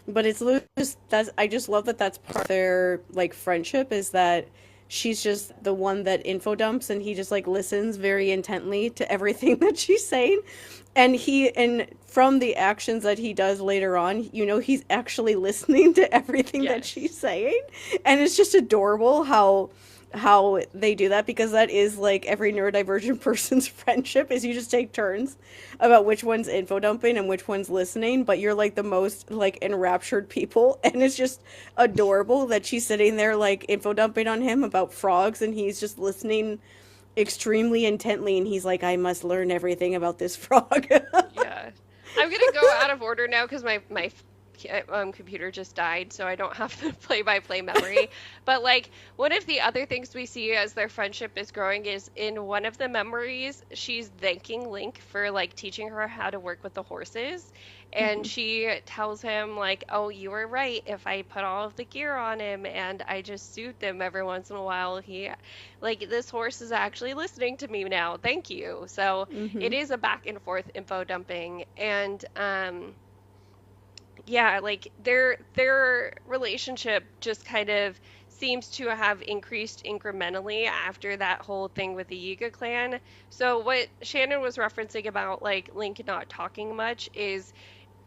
But it's just I just love that that's part of their like friendship, is that she's just the one that info dumps and he just like listens very intently to everything that she's saying. And from the actions that he does later on, you know, he's actually listening to everything that she's saying. And it's just adorable how they do that, because that is like every neurodivergent person's friendship, is you just take turns about which one's info dumping and which one's listening, but you're like the most like enraptured people. And it's just adorable that she's sitting there like info dumping on him about frogs and he's just listening extremely intently, and he's like, I must learn everything about this frog. Yeah. I'm gonna go out of order now because my computer just died, so I don't have the play-by-play memory. But like, one of the other things we see as their friendship is growing is in one of the memories, she's thanking Link for like teaching her how to work with the horses. And she tells him like, oh, you were right. If I put all of the gear on him and I just soothe him every once in a while, he, like, this horse is actually listening to me now. Thank you. So it is a back and forth info dumping. And yeah, like their relationship just kind of seems to have increased incrementally after that whole thing with the Yiga clan. So what Shannon was referencing about like Link not talking much is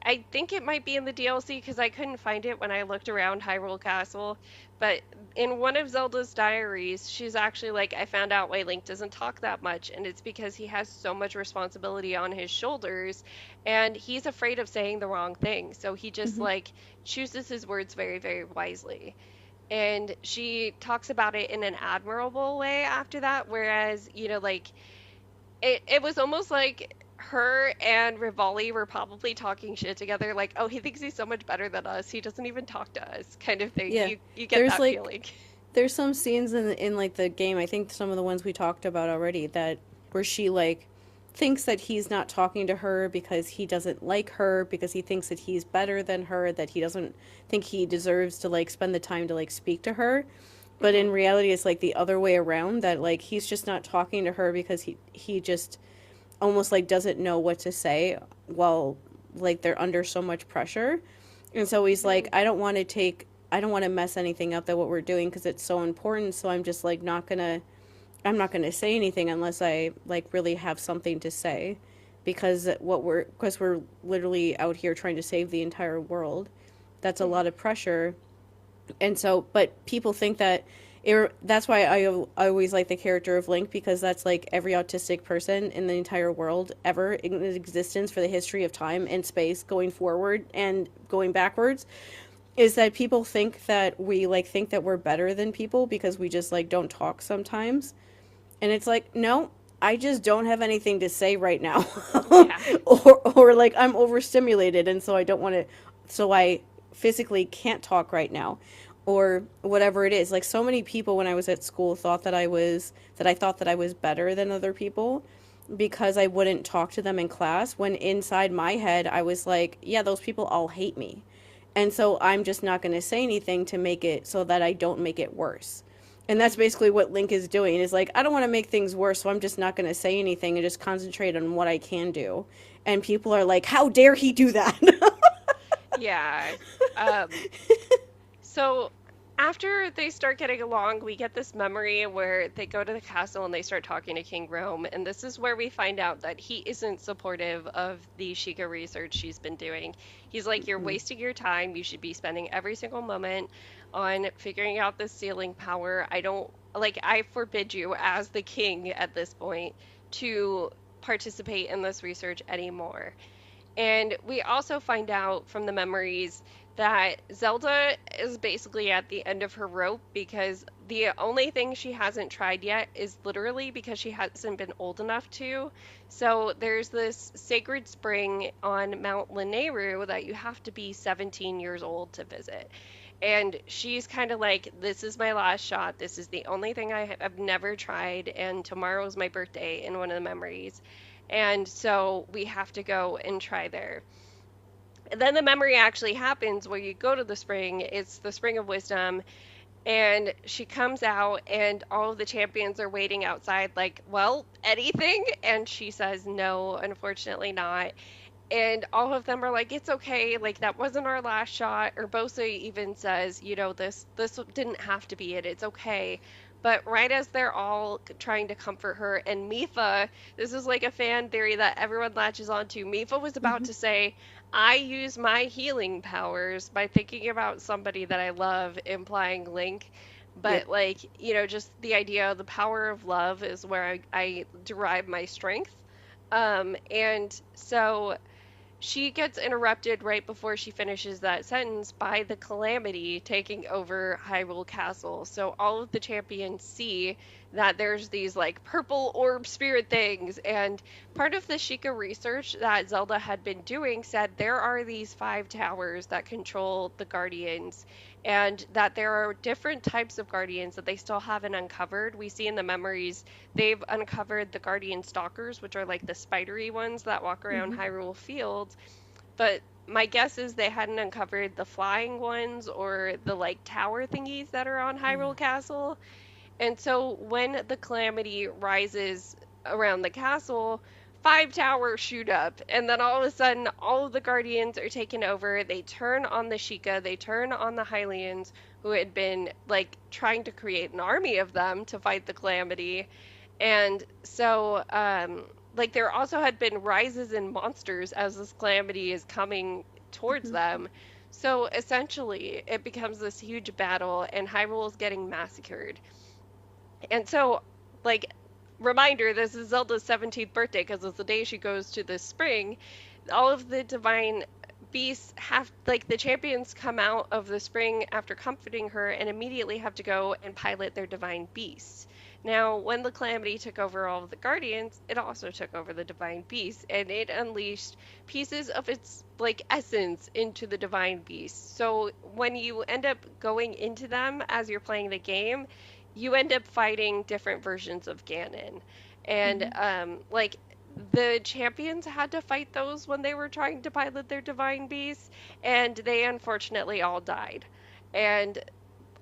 I think it might be in the DLC because I couldn't find it when I looked around Hyrule Castle. But in one of Zelda's diaries, she's actually like, I found out why Link doesn't talk that much, and it's because he has so much responsibility on his shoulders, and he's afraid of saying the wrong thing. So he just Hmm. like chooses his words very, very wisely. And she talks about it in an admirable way after that, whereas, like it was almost like her and Rivali were probably talking shit together, like, oh, he thinks he's so much better than us. He doesn't even talk to us, kind of thing. Yeah. You get There's that like feeling. there's some scenes in like the game, I think some of the ones we talked about already, that where she like thinks that he's not talking to her because he doesn't like her, because he thinks that he's better than her, that he doesn't think he deserves to like spend the time to like speak to her. But Hmm. in reality it's like the other way around, that like he's just not talking to her because he just almost like doesn't know what to say while like they're under so much pressure. And so he's like, Hmm. I don't want to mess anything up that what we're doing because it's so important. So I'm just like I'm not gonna say anything unless I like really have something to say, because because we're literally out here trying to save the entire world. That's a Hmm. lot of pressure. And so, but people think that that's why I always like the character of Link, because that's like every autistic person in the entire world ever in existence for the history of time and space, going forward and going backwards, is that people think that we like think that we're better than people because we just like don't talk sometimes. And it's like, no, I just don't have anything to say right now. Yeah. Or like I'm overstimulated and so I don't want to, so I physically can't talk right now, or whatever it is. Like so many people when I was at school thought that I thought that I was better than other people because I wouldn't talk to them in class, when inside my head I was like, yeah, those people all hate me. And so I'm just not going to say anything to make it so that I don't make it worse. And that's Hmm. basically what Link is doing. Is like, I don't want to make things worse, so I'm just not going to say anything and just concentrate on what I can do. And people are like, how dare he do that? Yeah. Um, So after they start getting along, we get this memory where they go to the castle and they start talking to King Rome. And this is where we find out that he isn't supportive of the Sheikah research she's been doing. He's like, you're wasting your time. You should be spending every single moment on figuring out this sealing power. I don't like, I forbid you as the king at this point to participate in this research anymore. And we also find out from the memories that Zelda is basically at the end of her rope because the only thing she hasn't tried yet is literally because she hasn't been old enough to. So there's this sacred spring on Mount Lanayru that you have to be 17 years old to visit. And she's kind of like, this is my last shot. This is the only thing I've never tried. And tomorrow's my birthday in one of the memories. And so we have to go and try there. And then the memory actually happens where you go to the spring. It's the spring of wisdom. And she comes out, and all of the champions are waiting outside, like, well, anything? And she says, no, unfortunately not. And all of them are like, it's okay, like that wasn't our last shot. Or Bosa even says, this didn't have to be it, it's okay. But right as they're all trying to comfort her, and Mifa, this is like a fan theory that everyone latches onto, Mifa was about Hmm. to say, I use my healing powers by thinking about somebody that I love, implying Link. Yep. But like, just the idea of the power of love is where I derive my strength. And so she gets interrupted right before she finishes that sentence by the Calamity taking over Hyrule Castle. So all of the champions see that there's these like purple orb spirit things. And part of the Sheikah research that Zelda had been doing said there are these 5 towers that control the Guardians, and that there are different types of Guardians that they still haven't uncovered. We see in the memories they've uncovered the Guardian Stalkers, which are like the spidery ones that walk around Hmm. Hyrule Field, but my guess is they hadn't uncovered the flying ones or the like tower thingies that are on Hyrule Castle. And so when the calamity rises around the castle, 5 towers shoot up, and then all of a sudden, all of the guardians are taken over. They turn on the Sheikah, they turn on the Hylians, who had been like trying to create an army of them to fight the calamity. And so, like, there also had been rises in monsters as this calamity is coming towards them. So essentially, it becomes this huge battle, and Hyrule is getting massacred. And so, like, reminder, this is Zelda's 17th birthday because it's the day she goes to the spring. All of the divine beasts have, like, the champions come out of the spring after comforting her and immediately have to go and pilot their divine beasts. Now, when the Calamity took over all of the Guardians, it also took over the divine beasts, and it unleashed pieces of its, like, essence into the divine beasts. So when you end up going into them as you're playing the game, you end up fighting different versions of Ganon. And like, the champions had to fight those when they were trying to pilot their divine beasts, and they unfortunately all died. And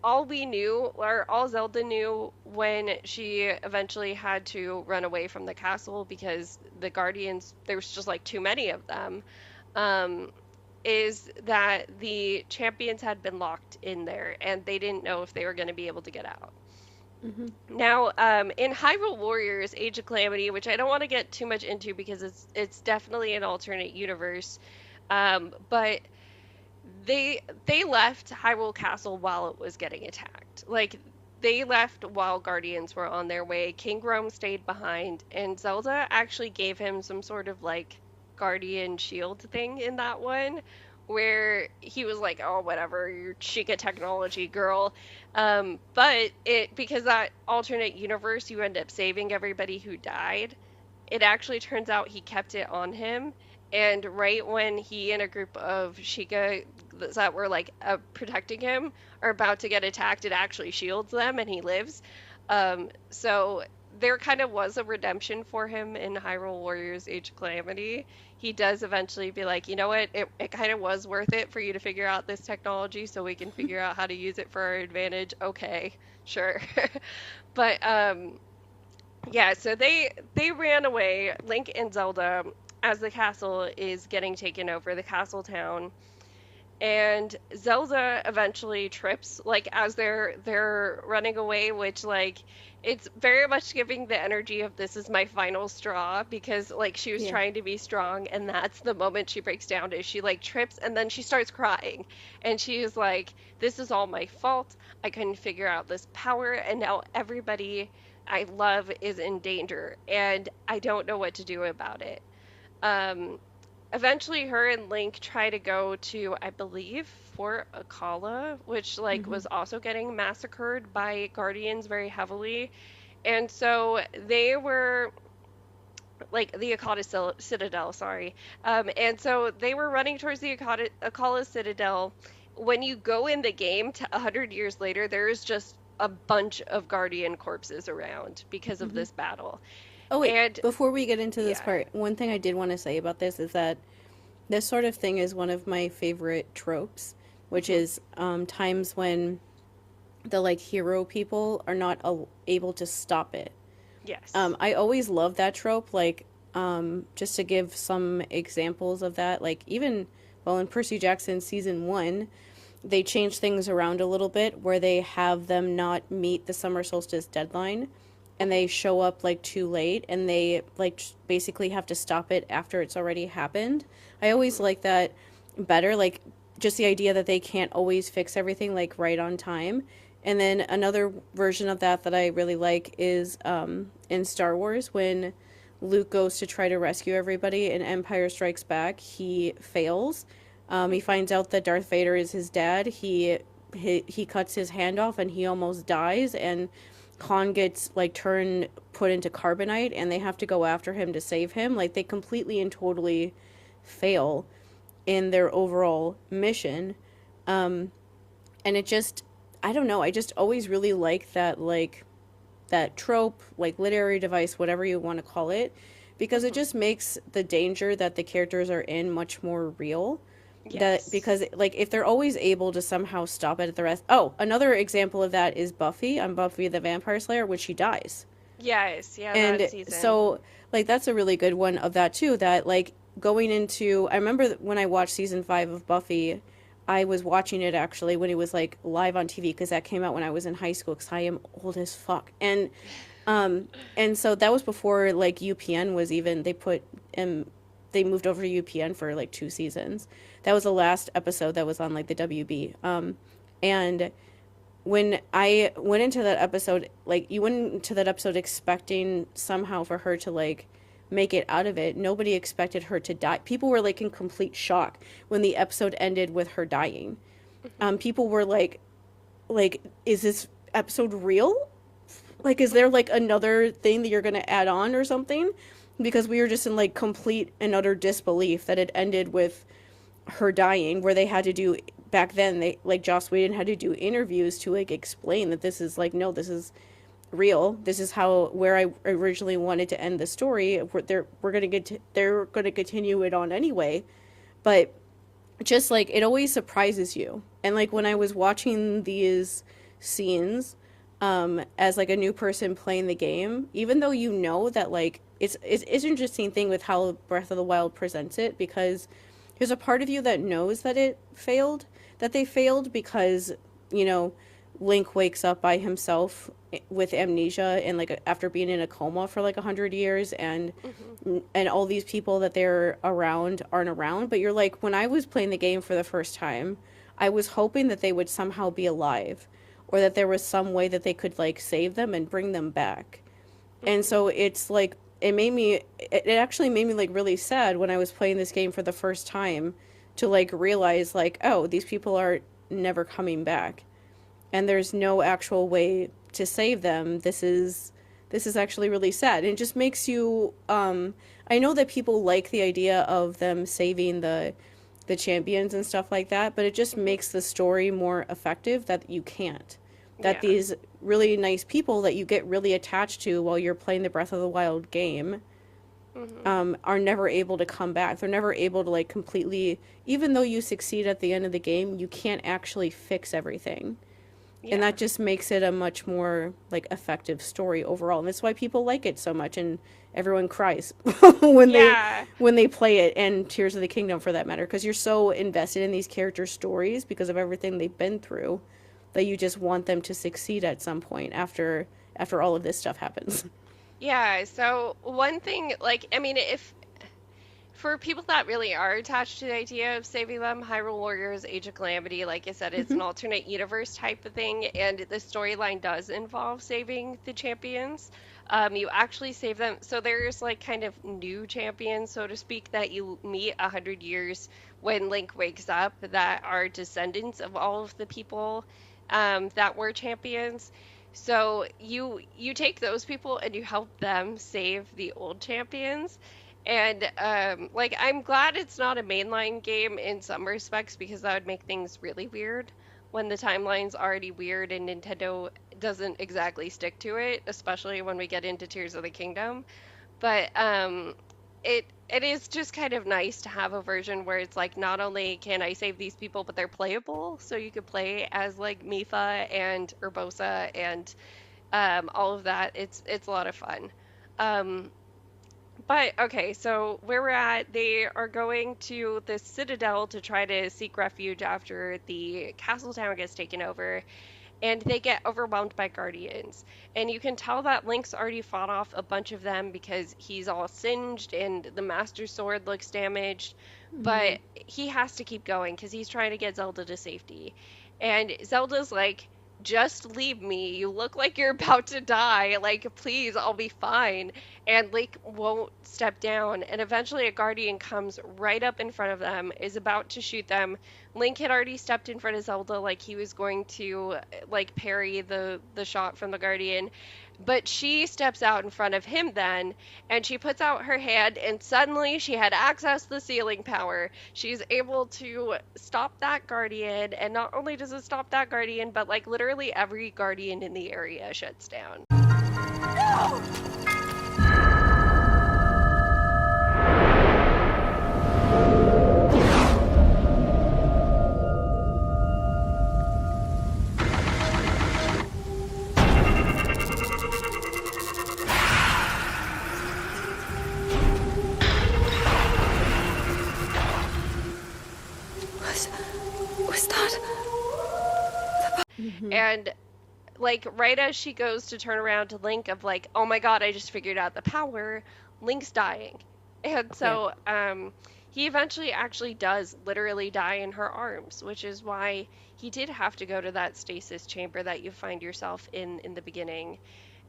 all we knew, or all Zelda knew when she eventually had to run away from the castle because the Guardians, there was just like too many of them, is that the champions had been locked in there and they didn't know if they were going to be able to get out. Now, in Hyrule Warriors: Age of Calamity, which I don't want to get too much into because it's definitely an alternate universe, but they left Hyrule Castle while it was getting attacked. Like, they left while Guardians were on their way. King Rome stayed behind, and Zelda actually gave him some sort of like guardian shield thing in that one, where he was like, "Oh, whatever, you're Chica technology, girl." But it, because that alternate universe, you end up saving everybody who died. It actually turns out he kept it on him, and right when he and a group of Sheikah that were like protecting him are about to get attacked, it actually shields them and he lives. So there kind of was a redemption for him in Hyrule Warriors: Age of Calamity. He does eventually be like, you know what, it kind of was worth it for you to figure out this technology so we can figure out how to use it for our advantage. Okay, sure. But yeah, so they ran away, Link and Zelda, as the castle is getting taken over, the castle town. And Zelda eventually trips, like, as they're running away, which, like, it's very much giving the energy of this is my final straw, because, like, she was trying to be strong, and that's the moment she breaks down, is she, like, trips and then she starts crying, and she's like, this is all my fault, I couldn't figure out this power, and now everybody I love is in danger, and I don't know what to do about it. Eventually her and Link try to go to, I believe, Fort Akala, which, like, was also getting massacred by Guardians very heavily. And so they were, like, the Akata Citadel, sorry. And so they were running towards the Akala Citadel. When you go in the game to 100 years later, there is just a bunch of Guardian corpses around because of this battle. Oh, wait, And before we get into this yeah. part, one thing I did want to say about this is that this sort of thing is one of my favorite tropes, which is times when the, like, hero people are not able to stop it. Yes. I always love that trope, like, just to give some examples of that, like, even, well, in Percy Jackson Season 1, they changed things around a little bit where they have them not meet the summer solstice deadline, and they show up, like, too late, and they, like, basically have to stop it after it's already happened. I always like that better, like, just the idea that they can't always fix everything, like, right on time. And then another version of that I really like is in Star Wars, when Luke goes to try to rescue everybody in Empire Strikes Back, he fails. He finds out that Darth Vader is his dad. He cuts his hand off and he almost dies, and Han gets, like, put into carbonite, and they have to go after him to save him. Like, they completely and totally fail in their overall mission. And it just, I don't know, I just always really like that, like, that trope, like, literary device, whatever you want to call it, because it just makes the danger that the characters are in much more real. Yes. That, because, like, if they're always able to somehow stop it at the rest. Oh, another example of that is Buffy on Buffy the Vampire Slayer, which she dies. Yes, yeah, And that season. so, like, that's a really good one of that too, that, like, going into, I remember when I watched season 5 of Buffy, I was watching it actually when it was, like, live on TV, because that came out when I was in high school, because I am old as fuck. And so that was before, like, UPN was even, they put they moved over to UPN for like 2 seasons. That was the last episode that was on like the WB. And when I went into that episode, like you went into that episode expecting somehow for her to like make it out of it. Nobody expected her to die. People were like in complete shock when the episode ended with her dying. People were like, is this episode real? Like, is there like another thing that you're going to add on or something? Because we were just in like complete and utter disbelief that it ended with her dying, where they had to do, back then, they like Joss Whedon had to do interviews to like explain that this is like, no, this is real. This is where I originally wanted to end the story. They're going to continue it on anyway. But just like, it always surprises you. And like when I was watching these scenes, as like a new person playing the game, even though you know that like it's an interesting thing with how Breath of the Wild presents it, because there's a part of you that knows that they failed because, you know, Link wakes up by himself with amnesia and like after being in a coma for like 100 years, and all these people that they're around aren't around. But you're like, when I was playing the game for the first time, I was hoping that they would somehow be alive, or that there was some way that they could like save them and bring them back. And so it's like, it actually made me like really sad when I was playing this game for the first time to like realize like, oh, these people are never coming back and there's no actual way to save them. This is actually really sad. And it just makes you, I know that people like the idea of them saving the champions and stuff like that, but it just makes the story more effective that you can't. That these really nice people that you get really attached to while you're playing the Breath of the Wild game are never able to come back. They're never able to like completely, even though you succeed at the end of the game, you can't actually fix everything. Yeah. And that just makes it a much more like effective story overall. And that's why people like it so much, and everyone cries when they play it, and Tears of the Kingdom for that matter, because you're so invested in these characters' stories because of everything they've been through, that you just want them to succeed at some point after all of this stuff happens. Yeah, so one thing, like, I mean, if for people that really are attached to the idea of saving them, Hyrule Warriors Age of Calamity, like I said, it's an alternate universe type of thing, and the storyline does involve saving the champions. You actually save them, so there's like kind of new champions, so to speak, that you meet 100 years when Link wakes up that are descendants of all of the people that were champions. So you take those people and you help them save the old champions. And like, I'm glad it's not a mainline game in some respects, because that would make things really weird when the timeline's already weird and Nintendo doesn't exactly stick to it, especially when we get into Tears of the Kingdom. But it is just kind of nice to have a version where it's like, not only can I save these people, but they're playable, so you could play as like Mipha and Urbosa and all of that. It's a lot of fun. But okay, so where we're at, they are going to the Citadel to try to seek refuge after the castle town gets taken over, and they get overwhelmed by guardians. And you can tell that Link's already fought off a bunch of them because he's all singed and the Master Sword looks damaged, but he has to keep going because he's trying to get Zelda to safety. And Zelda's like, just leave me. You look like you're about to die. Like, please, I'll be fine. And Link won't step down. And eventually a guardian comes right up in front of them, is about to shoot them. Link had already stepped in front of Zelda like he was going to like parry the shot from the guardian. But she steps out in front of him then, and she puts out her hand, and suddenly she had access to the sealing power. She's able to stop that guardian, and not only does it stop that guardian, but like literally every guardian in the area shuts down. No! Was that? And like right as she goes to turn around to Link of like, oh my god, I just figured out the power, Link's dying. And Yeah. so he eventually actually does literally die in her arms, which is why he did have to go to that stasis chamber that you find yourself in the beginning.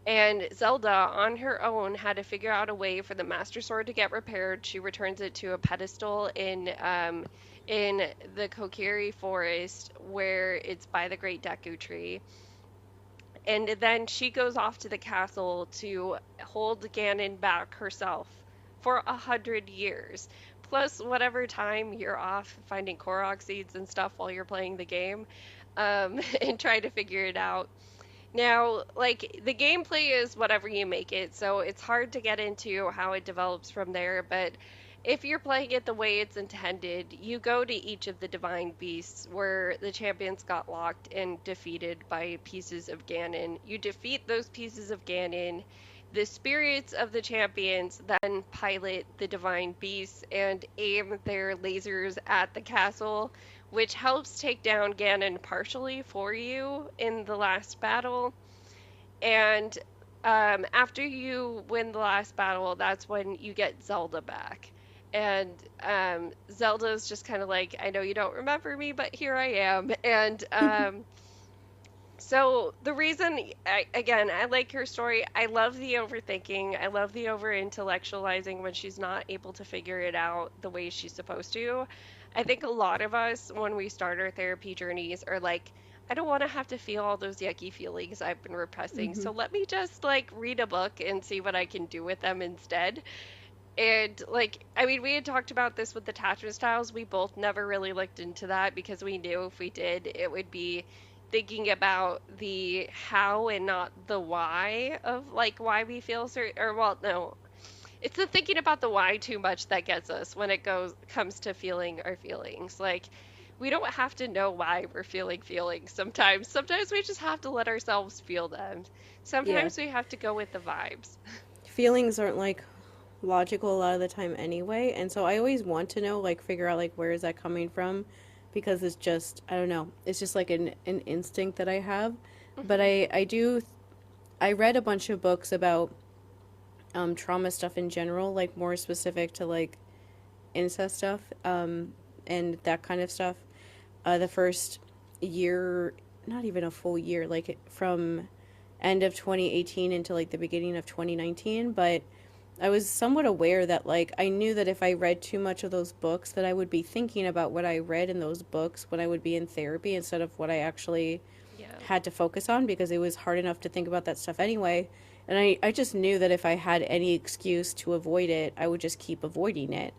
And Zelda, on her own, had to figure out a way for the Master Sword to get repaired. She returns it to a pedestal in the Kokiri Forest, where it's by the Great Deku Tree. And then she goes off to the castle to hold Ganon back herself for 100 years. Plus, whatever time you're off finding Korok seeds and stuff while you're playing the game, and trying to figure it out. Now, like, the gameplay is whatever you make it, so it's hard to get into how it develops from there, but if you're playing it the way it's intended, you go to each of the divine beasts where the champions got locked and defeated by pieces of Ganon. You defeat those pieces of Ganon. The spirits of the champions then pilot the divine beasts and aim their lasers at the castle, which helps take down Ganon partially for you in the last battle. And after you win the last battle, that's when you get Zelda back. And Zelda's just kind of like, I know you don't remember me, but here I am. And so the reason, again, I like her story. I love the overthinking. I love the over intellectualizing when she's not able to figure it out the way she's supposed to. I think a lot of us, when we start our therapy journeys, are like, I don't want to have to feel all those yucky feelings I've been repressing. Hmm. So let me just like read a book and see what I can do with them instead. And like, I mean, we had talked about this with attachment styles. We both never really looked into that because we knew if we did, it would be thinking about the how and not the why of like why we feel certain, or well, no, it's the thinking about the why too much that gets us when it comes to feeling our feelings. Like, we don't have to know why we're feeling feelings sometimes. Sometimes we just have to let ourselves feel them. Yeah. Sometimes we have to go with the vibes. Feelings aren't like logical a lot of the time anyway, and so I always want to know, like, figure out like where is that coming from, because it's just, I don't know, it's just like an instinct that I have. But Hmm. I read a bunch of books about trauma stuff in general, like more specific to like incest stuff, and that kind of stuff. The first year, not even a full year, like from end of 2018 into like the beginning of 2019, but I was somewhat aware that like I knew that if I read too much of those books that I would be thinking about what I read in those books when I would be in therapy instead of what I actually Yeah. had to focus on, because it was hard enough to think about that stuff anyway. And I just knew that if I had any excuse to avoid it, I would just keep avoiding it.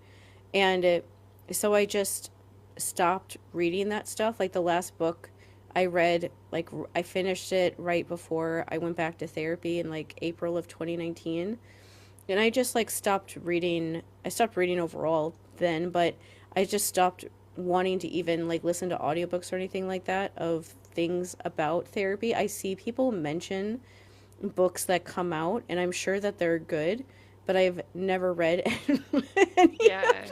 And so I just stopped reading that stuff. Like the last book I read, like I finished it right before I went back to therapy in like April of 2019. And I just like stopped reading. I stopped reading overall then, but I just stopped wanting to even like listen to audiobooks or anything like that of things about therapy. I see people mention books that come out, and I'm sure that they're good, but I've never read any of Yeah. them.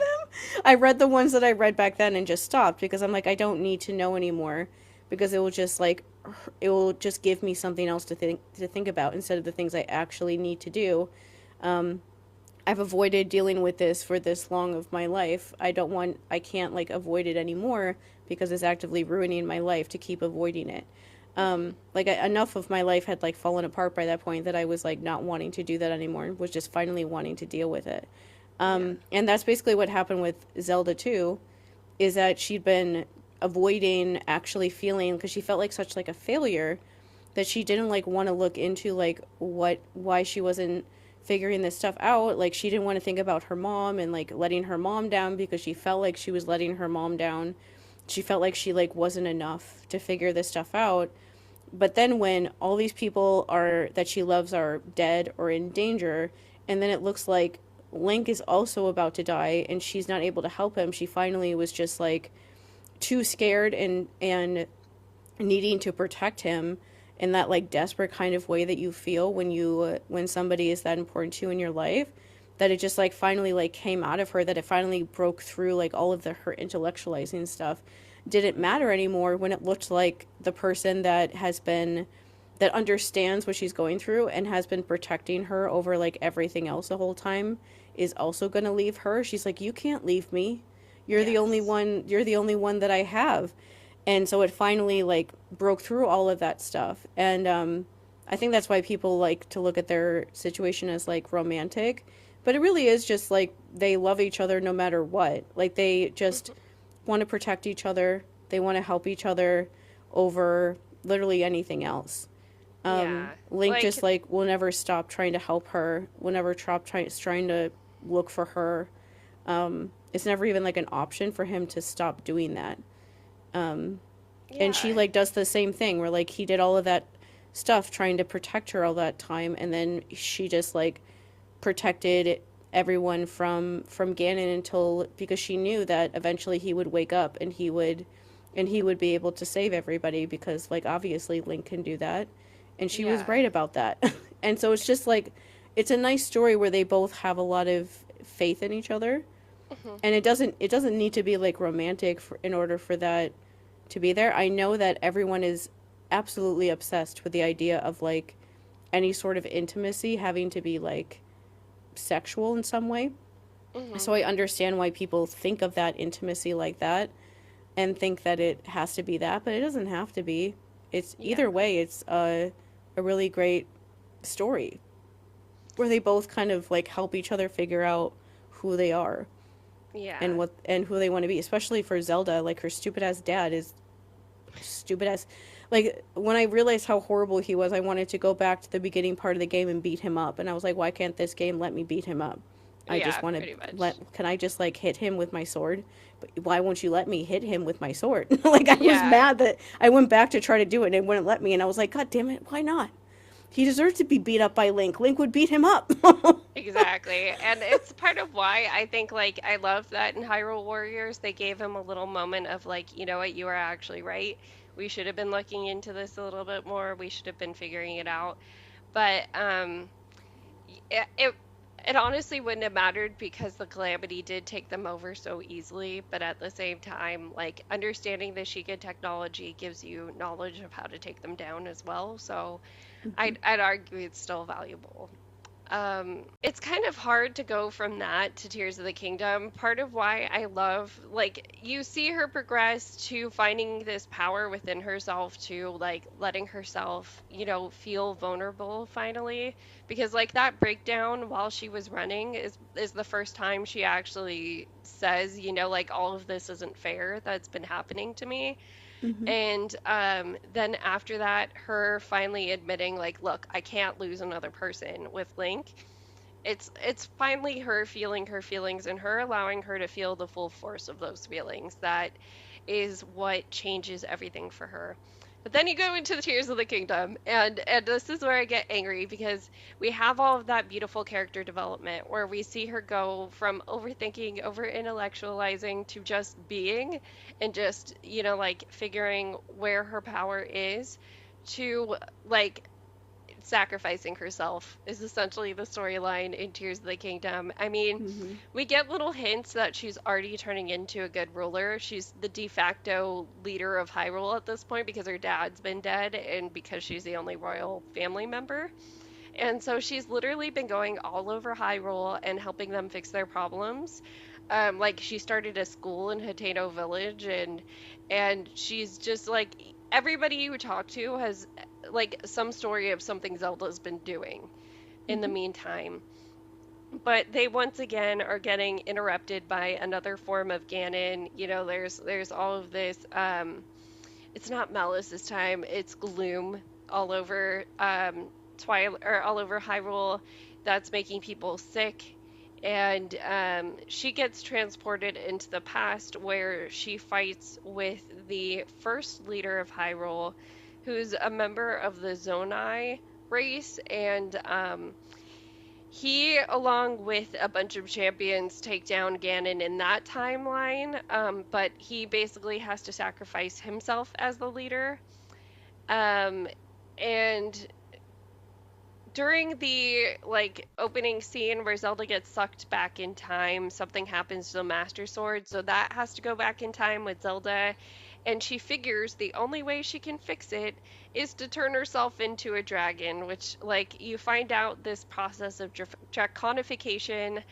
I read the ones that I read back then and just stopped because I'm like, I don't need to know anymore, because it will just like it will just give me something else to think about instead of the things I actually need to do. Um, I've avoided dealing with this for this long of my life. I can't like avoid it anymore because it's actively ruining my life to keep avoiding it. Hmm. Like enough of my life had like fallen apart by that point that I was like not wanting to do that anymore and was just finally wanting to deal with it. Yeah. And that's basically what happened with Zelda 2, is that she'd been avoiding actually feeling, because she felt like such like a failure, that she didn't like want to look into like why she wasn't figuring this stuff out. Like she didn't want to think about her mom and like letting her mom down, because she felt like she was letting her mom down. She felt like she like wasn't enough to figure this stuff out. But then when all these people are that she loves are dead or in danger, and then it looks like Link is also about to die and she's not able to help him, she finally was just like too scared and needing to protect him in that like desperate kind of way that you feel when somebody is that important to you in your life, that it just like finally like came out of her, that it finally broke through like all of the her intellectualizing stuff didn't matter anymore when it looked like the person that understands what she's going through and has been protecting her over like everything else the whole time is also going to leave her. She's like, you can't leave me. Yes. You're the only one that I have. And so it finally like broke through all of that stuff. And I think that's why people like to look at their situation as like romantic, but it really is just like they love each other no matter what. Like they just Mhm. want to protect each other. They want to help each other over literally anything else. Yeah. Link just Like, like will never stop trying to help her. Will never stop trying to look for her. It's never even like an option for him to stop doing that. And she yeah. like does the same thing where like he did all of that stuff trying to protect her all that time, and then she just like protected everyone from Ganon until because she knew that eventually he would wake up and he would be able to save everybody because like obviously Link can do that, and she was Yeah. right about that. And so it's just like it's a nice story where they both have a lot of faith in each other, Mhm. and it doesn't need to be like romantic in order for that to be there. I know that everyone is absolutely obsessed with the idea of like any sort of intimacy having to be like sexual in some way. Mhm. So I understand why people think of that intimacy like that and think that it has to be that, but it doesn't have to be. It's Yeah. either way, it's a really great story where they both kind of like help each other figure out who they are and Yeah. what and who they want to be, especially for Zelda. Like her stupid ass dad is stupid ass. Like when I realized how horrible he was, I wanted to go back to the beginning part of the game and beat him up. And I was like, why can't this game let me beat him up? I Yeah, just want to pretty much. let. Can I just like hit him with my sword? But why won't you let me hit him with my sword? Like I was Yeah. mad that I went back to try to do it and it wouldn't let me. And I was like, God damn it, why not? He deserves to be beat up by Link. Link would beat him up. Exactly. And it's part of why I think like I love that in Hyrule Warriors they gave him a little moment of like, you know what, you are actually right. We should have been looking into this a little bit more. We should have been figuring it out. But it it honestly wouldn't have mattered because the calamity did take them over so easily, but at the same time, like understanding the Sheikah technology gives you knowledge of how to take them down as well. So I'd argue it's still valuable. It's kind of hard to go from that to Tears of the Kingdom. Part of why I love, like, you see her progress to finding this power within herself, to like letting herself, feel vulnerable finally. Because like that breakdown while she was running is the first time she actually says, like all of this isn't fair that's been happening to me. Hmm. And then after that, her finally admitting, like, look, I can't lose another person with Link. It's finally her feeling her feelings and her allowing her to feel the full force of those feelings that is what changes everything for her. But then you go into the Tears of the Kingdom, and this is where I get angry because we have all of that beautiful character development where we see her go from overthinking, over intellectualizing to just being and just, like figuring where her power is to like sacrificing herself is essentially the storyline in Tears of the Kingdom. I mean, Hmm. we get little hints that she's already turning into a good ruler. She's the de facto leader of Hyrule at this point because her dad's been dead and because she's the only royal family member. And so she's literally been going all over Hyrule and helping them fix their problems. Like she started a school in Hateno Village, and she's just like everybody you talk to has like some story of something Zelda's been doing in the Hmm. meantime. But they once again are getting interrupted by another form of Ganon. There's all of this. It's not malice this time. It's gloom all over Twilight or all over Hyrule that's making people sick. And she gets transported into the past where she fights with the first leader of Hyrule, who's a member of the Zonai race. And he, along with a bunch of champions, take down Ganon in that timeline. But he basically has to sacrifice himself as the leader. Um, and during the like opening scene where Zelda gets sucked back in time, something happens to the Master Sword, so that has to go back in time with Zelda, and she figures the only way she can fix it is to turn herself into a dragon, which like you find out this process of draconification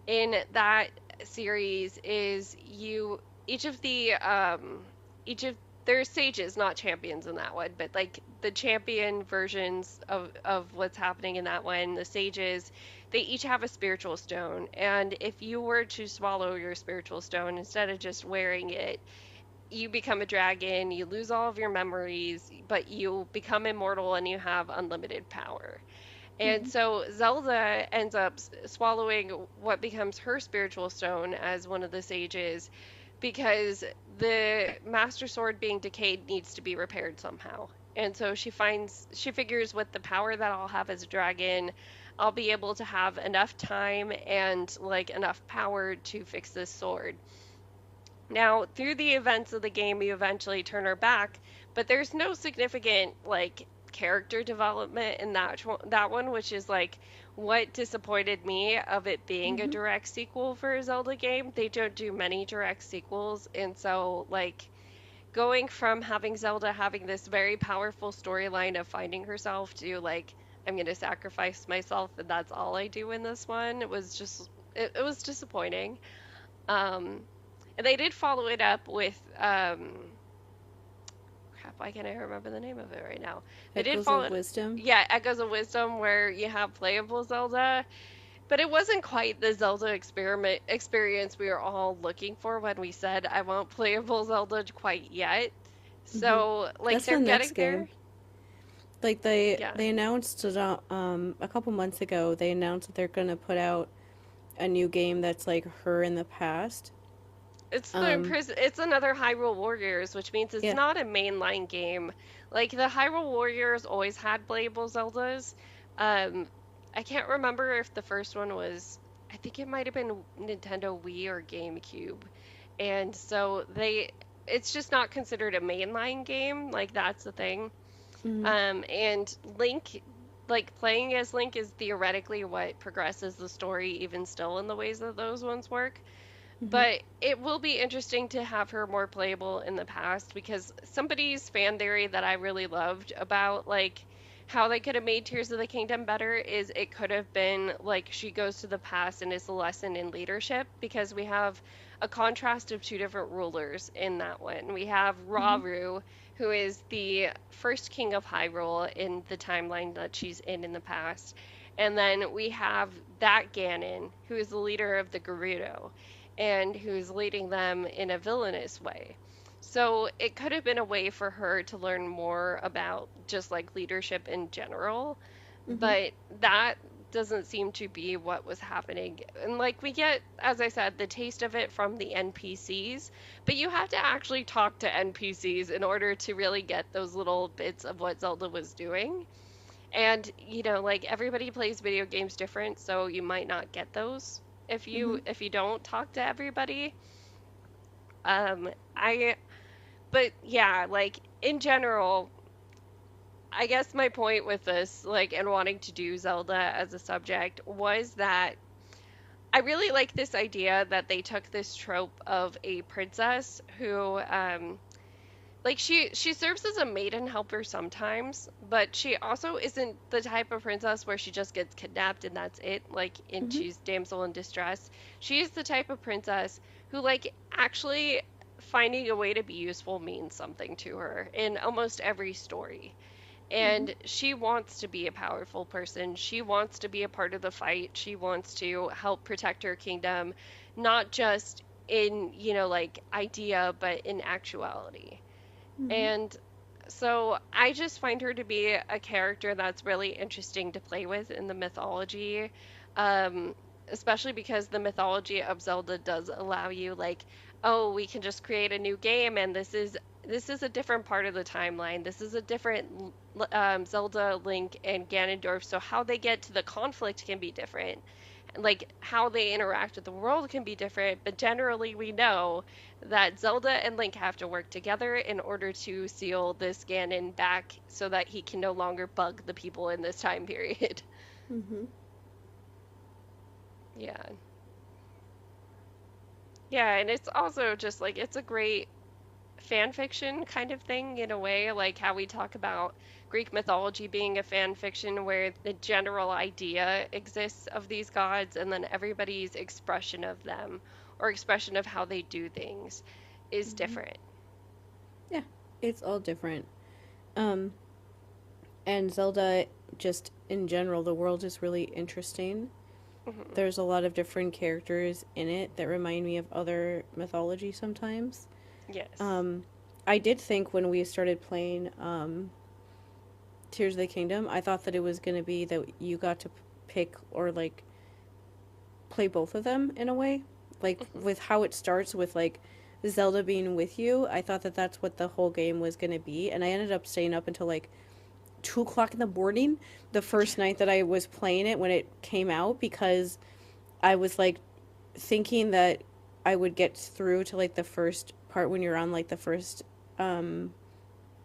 in that series is you each of the each of there's sages, not champions in that one, but like the champion versions of what's happening in that one, the sages, they each have a spiritual stone, and if you were to swallow your spiritual stone instead of just wearing it, you become a dragon, you lose all of your memories, but you become immortal and you have unlimited power. And Hmm. so Zelda ends up swallowing what becomes her spiritual stone as one of the sages because the Master Sword being decayed needs to be repaired somehow. And so she figures with the power that I'll have as a dragon, I'll be able to have enough time and like enough power to fix this sword. Now, through the events of the game, you eventually turn her back, but there's no significant like character development in that one, which is like what disappointed me of it being a Hmm. direct sequel for a Zelda game. They don't do many direct sequels, and so like going from having Zelda having this very powerful storyline of finding herself to like I'm gonna sacrifice myself and that's all I do in this one, it was disappointing. Um, and they did follow it up with crap, why can't I remember the name of it right now? They did Echoes follow of it, Wisdom. yeah, Echoes of Wisdom, where you have playable Zelda, but it wasn't quite the Zelda experiment experience we were all looking for when we said I want playable Zelda quite yet. Hmm. So like That's they're the next getting game. there. Like they Yeah. they announced it, a couple months ago. They announced that they're gonna put out a new game that's like her in the past. Um, It's another Hyrule Warriors, which means it's yeah. not a mainline game. Like the Hyrule Warriors always had playable Zeldas. Um, I can't remember if the first one was, I think it might have been Nintendo Wii or GameCube. And so it's just not considered a mainline game. Like that's the thing. Hmm. And Link, like playing as Link is theoretically what progresses the story even still in the ways that those ones work. Hmm. But it will be interesting to have her more playable in the past because somebody's fan theory that I really loved about like how they could have made Tears of the Kingdom better is it could have been like she goes to the past and is a lesson in leadership because we have a contrast of two different rulers in that one. We have Hmm. Rauru, who is the first king of Hyrule in the timeline that she's in the past. And then we have that Ganon, who is the leader of the Gerudo and who's leading them in a villainous way. So it could have been a way for her to learn more about just like leadership in general, Hmm. but that doesn't seem to be what was happening. And like we get, as I said, the taste of it from the NPCs, but you have to actually talk to NPCs in order to really get those little bits of what Zelda was doing. And like everybody plays video games different, so you might not get those Hmm. if you don't talk to everybody. Um, I but yeah, like in general, I guess my point with this, like, and wanting to do Zelda as a subject was that I really like this idea that they took this trope of a princess who like she serves as a maiden helper sometimes, but she also isn't the type of princess where she just gets kidnapped and that's it, like and Hmm. she's damsel in distress. She is the type of princess who like actually finding a way to be useful means something to her in almost every story. Hmm. And she wants to be a powerful person. She wants to be a part of the fight. She wants to help protect her kingdom, not just in, like idea, but in actuality. Hmm. And so I just find her to be a character that's really interesting to play with in the mythology, um, especially because the mythology of Zelda does allow you like, oh, we can just create a new game, and this is a different part of the timeline. This is a different Zelda, Link, and Ganondorf. So how they get to the conflict can be different. Like how they interact with the world can be different, but generally we know that Zelda and Link have to work together in order to seal this Ganon back so that he can no longer bug the people in this time period. Hmm. Yeah. Yeah, and it's also just like it's a great fan fiction kind of thing in a way, like how we talk about Greek mythology being a fan fiction where the general idea exists of these gods and then everybody's expression of them or expression of how they do things is different. Yeah, it's all different. Um, and Zelda, just in general, the world is really interesting. Hmm. There's a lot of different characters in it that remind me of other mythology sometimes. Yes. Um, I did think when we started playing Tears of the Kingdom, I thought that it was going to be that you got to pick or like play both of them in a way. Like Hmm. with how it starts with like Zelda being with you, I thought that that's what the whole game was going to be. And I ended up staying up until like 2 o'clock in the morning the first night that I was playing it when it came out because I was like thinking that I would get through to like the first part when you're on like the first um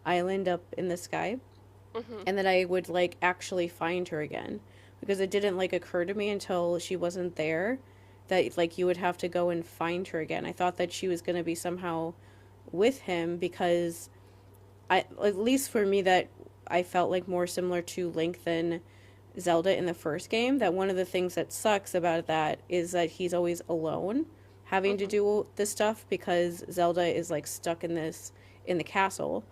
island up in the sky Hmm. and that I would like actually find her again because it didn't like occur to me until she wasn't there that like you would have to go and find her again. I thought that she was going to be somehow with him because I at least for me that I felt like more similar to Link than Zelda in the first game that one of the things that sucks about that is that he's always alone having to Hmm. do this stuff because Zelda is like stuck in the castle.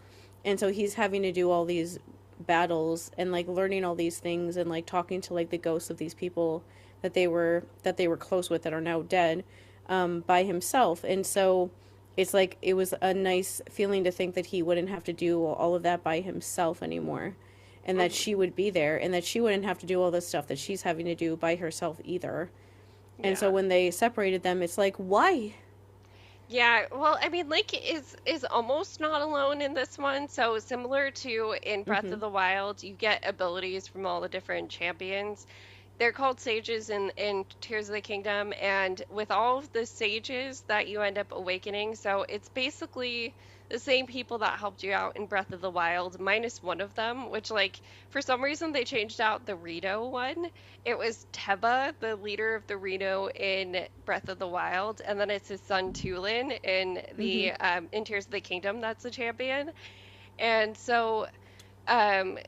And so he's having to do all these battles and like learning all these things and like talking to like the ghosts of these people that they were close with that are now dead by himself. And so it's like it was a nice feeling to think that he wouldn't have to do all of that by himself anymore and that Hmm. she would be there and that she wouldn't have to do all the stuff that she's having to do by herself either. And so Yeah. when they separated them, it's like, why? Yeah, well, I mean, Link is almost not alone in this one. So similar to in Breath Mm-hmm. of the Wild, you get abilities from all the different champions. They're called sages in Tears of the Kingdom, and with all of the sages that you end up awakening, so it's basically the same people that helped you out in Breath of the Wild, minus one of them, which like for some reason they changed out the Rito one. It was Teba, the leader of the Rito in Breath of the Wild, and then it's his son Tulin in Mm-hmm. the in Tears of the Kingdom that's the champion. And so um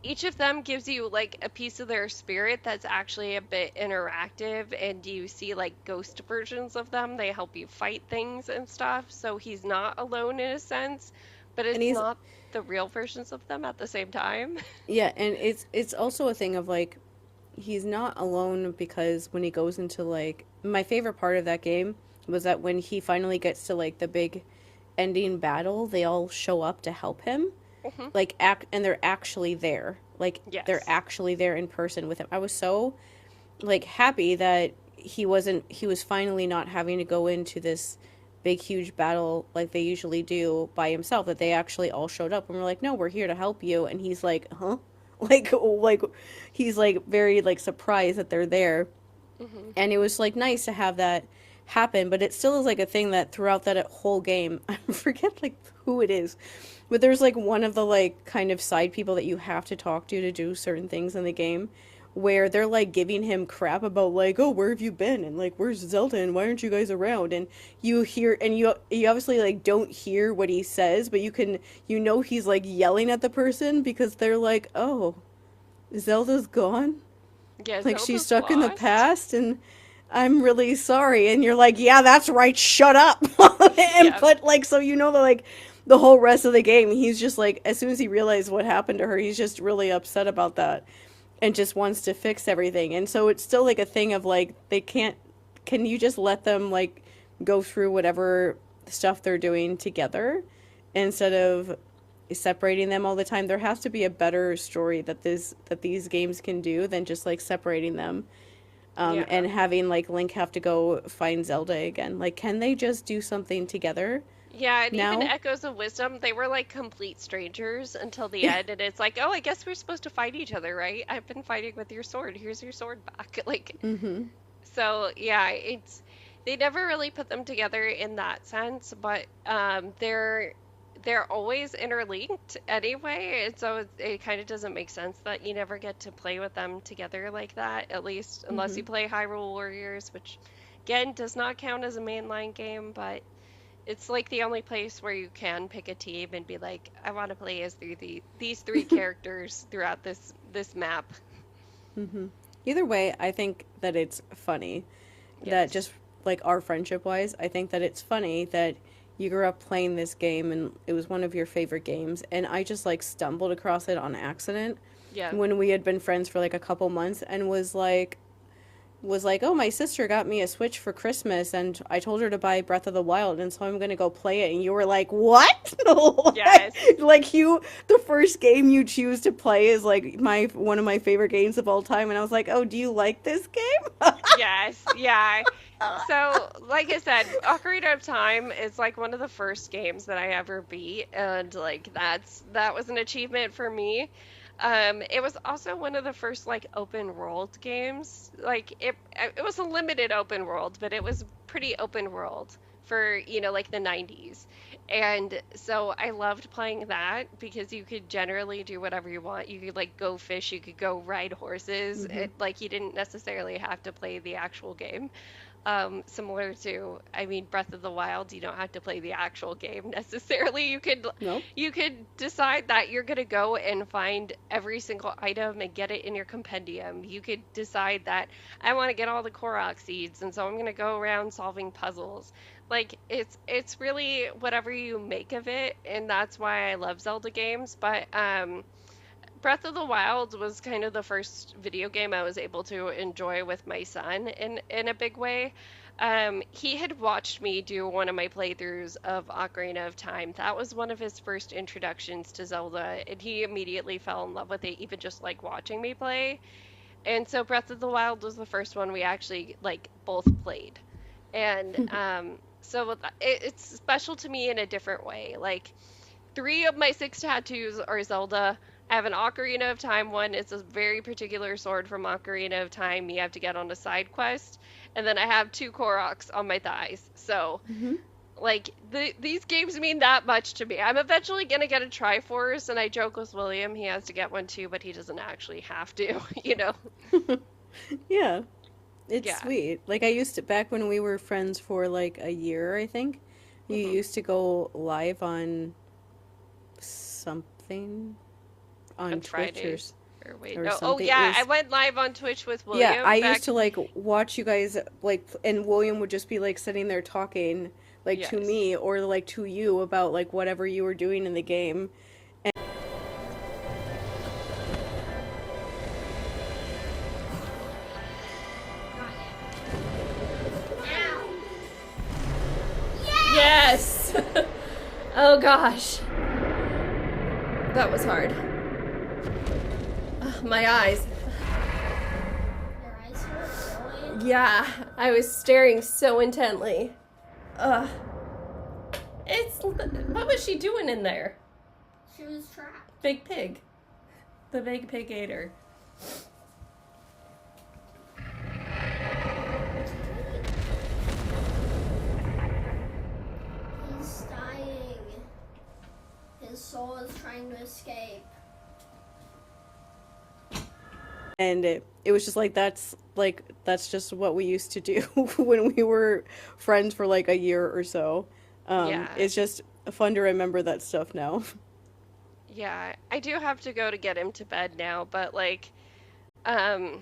each of them gives you like a piece of their spirit that's actually a bit interactive and you see like ghost versions of them. They help you fight things and stuff. So he's not alone in a sense, but And it's he's not the real versions of them at the same time. yeah, and it's also a thing of like he's not alone because when he goes into like my favorite part of that game was that when he finally gets to like the big ending battle, they all show up to help him. Hmm. Like act and they're actually there. Like they're Yes. actually there in person with him. I was so like happy that he was finally not having to go into this big huge battle like they usually do by himself that they actually all showed up and we're like no we're here to help you and he's like huh like he's like very like surprised that they're there Hmm. and it was like nice to have that happen but it still is like a thing that throughout that whole game I forget like who it is but there's like one of the like kind of side people that you have to talk to do certain things in the game where they're like giving him crap about like oh where have you been and like where's Zelda and why aren't you guys around and you hear and you obviously like don't hear what he says but you know he's like yelling at the person because they're like oh Zelda's gone Yeah, like she's Zelda's stuck in the lost. past and I'm really sorry and you're like yeah that's right shut up and Yeah. but like so you know that like the whole rest of the game he's just like as soon as he realized what happened to her he's just really upset about that and just wants to fix everything and so it's still like a thing of like they can't can you just let them like go through whatever stuff they're doing together instead of separating them all the time there has to be a better story that these games can do than just like separating them Yeah. and having like Link have to go find Zelda again. Like, can they just do something together Yeah, and even now? Echoes of Wisdom, they were like complete strangers until the Yeah. end, and it's like, oh, I guess we're supposed to fight each other, right? I've been fighting with your sword. Here's your sword back. Like, Mm-hmm. so yeah, it's they never really put them together in that sense, but they're always interlinked anyway, and so it kind of doesn't make sense that you never get to play with them together like that, at least unless Mm-hmm. you play Hyrule Warriors, which again does not count as a mainline game, but It's like the only place where you can pick a team and be like, I want to play as these three characters throughout this map. Either way, I think that it's funny that Yes. just like our friendship wise, I think that it's funny that you grew up playing this game and it was one of your favorite games, and I just like stumbled across it on accident Yeah. when we had been friends for like a couple months and was like, "Oh, my sister got me a Switch for Christmas and I told her to buy Breath of the Wild and so I'm going to go play it." And you were like, "What?" Yes. Like the first game you choose to play is like my one of my favorite games of all time, and I was like, "Oh, do you like this game?" Yes. Yeah. So, like I said, Ocarina of Time is like one of the first games that I ever beat, and like that was an achievement for me. It was also one of the first like open world games. Like it was a limited open world, but it was pretty open world for, like the 90s. And so I loved playing that because you could generally do whatever you want. You could like go fish, you could go ride horses. Like you didn't necessarily have to play the actual game. Similar to, I mean, Breath of the Wild, you don't have to play the actual game necessarily. Nope. You could decide that you're gonna go and find every single item and get it in your compendium. You could decide that I want to get all the Korok seeds, and so I'm gonna go around solving puzzles. Like it's really whatever you make of it, and that's why I love Zelda games. But Breath of the Wild was kind of the first video game I was able to enjoy with my son in a big way. He had watched me do one of my playthroughs of Ocarina of Time. That was one of his first introductions to Zelda, and he immediately fell in love with it, even just like watching me play. And so Breath of the Wild was the first one we actually like both played. And so it's special to me in a different way. Like three of my six tattoos are Zelda. I have an Ocarina of Time one. It's a very particular sword from Ocarina of Time you have to get on a side quest. And then I have two Koroks on my thighs. So, like, these games mean that much to me. I'm eventually going to get a Triforce, and I joke with William he has to get one too, but he doesn't actually have to, you know? Yeah. It's Yeah. sweet. Like I used to back when we were friends for like a year, I think. You used to go live on something on On Twitch Fridays. Or wait, or no. Oh, something. It yeah, was I went live on Twitch with William yeah, I back. used to like watch you guys like and William would just be like sitting there talking like to Yes. me or like to you about like whatever you were doing in the game. Yes! Oh gosh. That was hard. Ugh, my eyes. Your eyes were going. Yeah, I was staring so intently. Ugh. What was she doing in there? She was trapped. Big pig. The big pig ate her. He's dying. His soul is trying to escape. And it was just like that's just what we used to do when we were friends for like a year or so. Yeah. It's just fun to remember that stuff now. Yeah, I do have to go to get him to bed now, but like, um,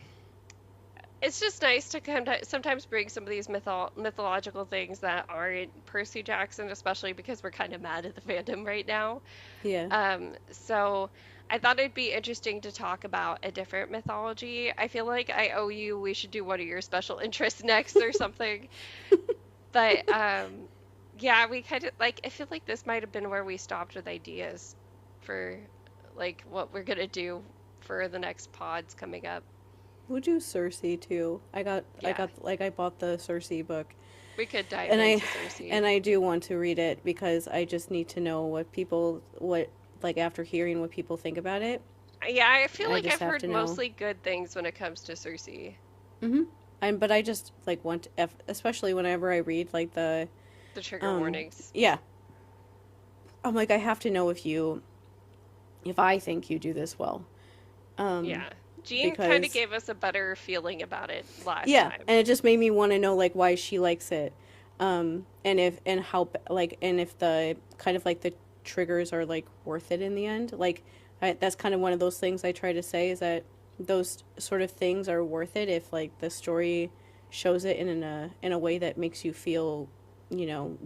it's just nice to sometimes bring some of these mythological things that aren't Percy Jackson, especially because we're kind of mad at the fandom right now. Yeah. So I thought it'd be interesting to talk about a different mythology. I feel like I owe you, we should do one of your special interests next or something. But yeah, we kind of like, I feel like this might have been where we stopped with ideas for like what we're gonna do for the next pods coming up. We'll do Cersei too. I Yeah. bought the Cersei book. We could dive And into Cersei. I do want to read it because I just need to know what like after hearing what people think about it. Yeah, I feel I like just I've have heard to know. mostly good things when it comes to Cersei. But I just like want especially whenever I read like the The trigger warnings. yeah. I'm like I have to know if I think you do this well. Yeah. Jean kind of because- gave us a better feeling about it last Yeah, time. and it just made me want to know like why she likes it. And if and how like and if the kind of like the triggers are like worth it in the end. Like that's kind of one of those things I try to say is that those sort of things are worth it if like the story shows it in a way that makes you feel,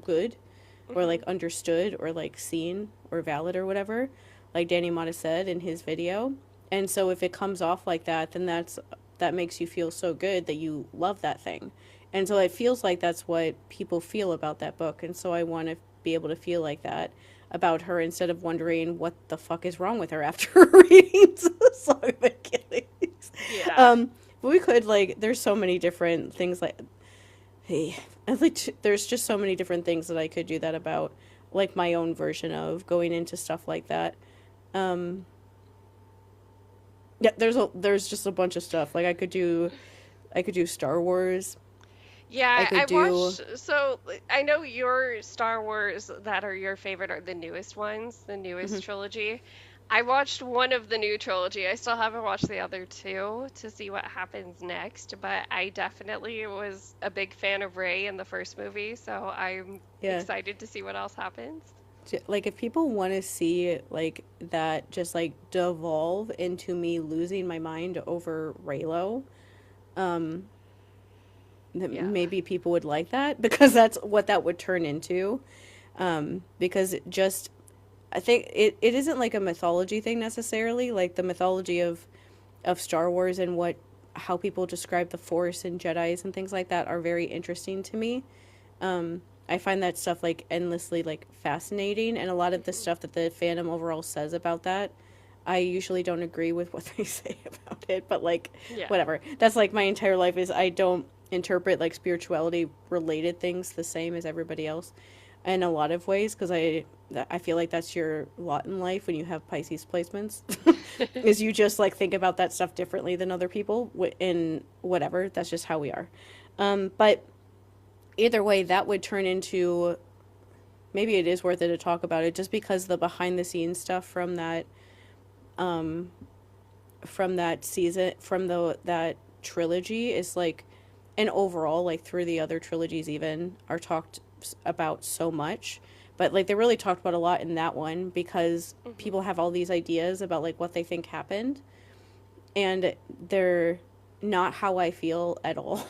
good or like understood or like seen or valid or whatever, like Danny Mata said in his video. And so if it comes off like that, then that makes you feel so good that you love that thing. And so it feels like that's what people feel about that book. And so I want to be able to feel like that about her instead of wondering what the fuck is wrong with her after reading Song of Achilles. Yeah. But we could, like, there's so many different things, like, hey, there's just so many different things that I could do that about, like, my own version of going into stuff like that. Yeah, there's just a bunch of stuff. Like, I could do Star Wars. I Yeah, could I do, watched. So I know your Star Wars that are your favorite are the newest ones, the newest trilogy. I watched one of the new trilogy. I still haven't watched the other two to see what happens next, but I definitely was a big fan of Rey in the first movie, so I'm yeah. excited to see what else happens. Like, if people want to see, like, that just, like, devolve into me losing my mind over Raylo, Yeah. maybe people would like that because that's what that would turn into. Because I think it isn't like a mythology thing necessarily, like the mythology of Star Wars and how people describe the Force and Jedis and things like that are very interesting to me. I find that stuff like endlessly like fascinating, and a lot of the stuff that the fandom overall says about that, I usually don't agree with what they say about it, but like Yeah. whatever. That's like my entire life is I don't interpret like spirituality related things the same as everybody else in a lot of ways because I feel like that's your lot in life when you have Pisces placements is you just like think about that stuff differently than other people in whatever. That's just how we are. But either way, that would turn into maybe it is worth it to talk about it just because the behind the scenes stuff from that season that trilogy is like and overall like through the other trilogies even are talked about so much, but like they really talked about a lot in that one because people have all these ideas about like what they think happened and they're not how I feel at all.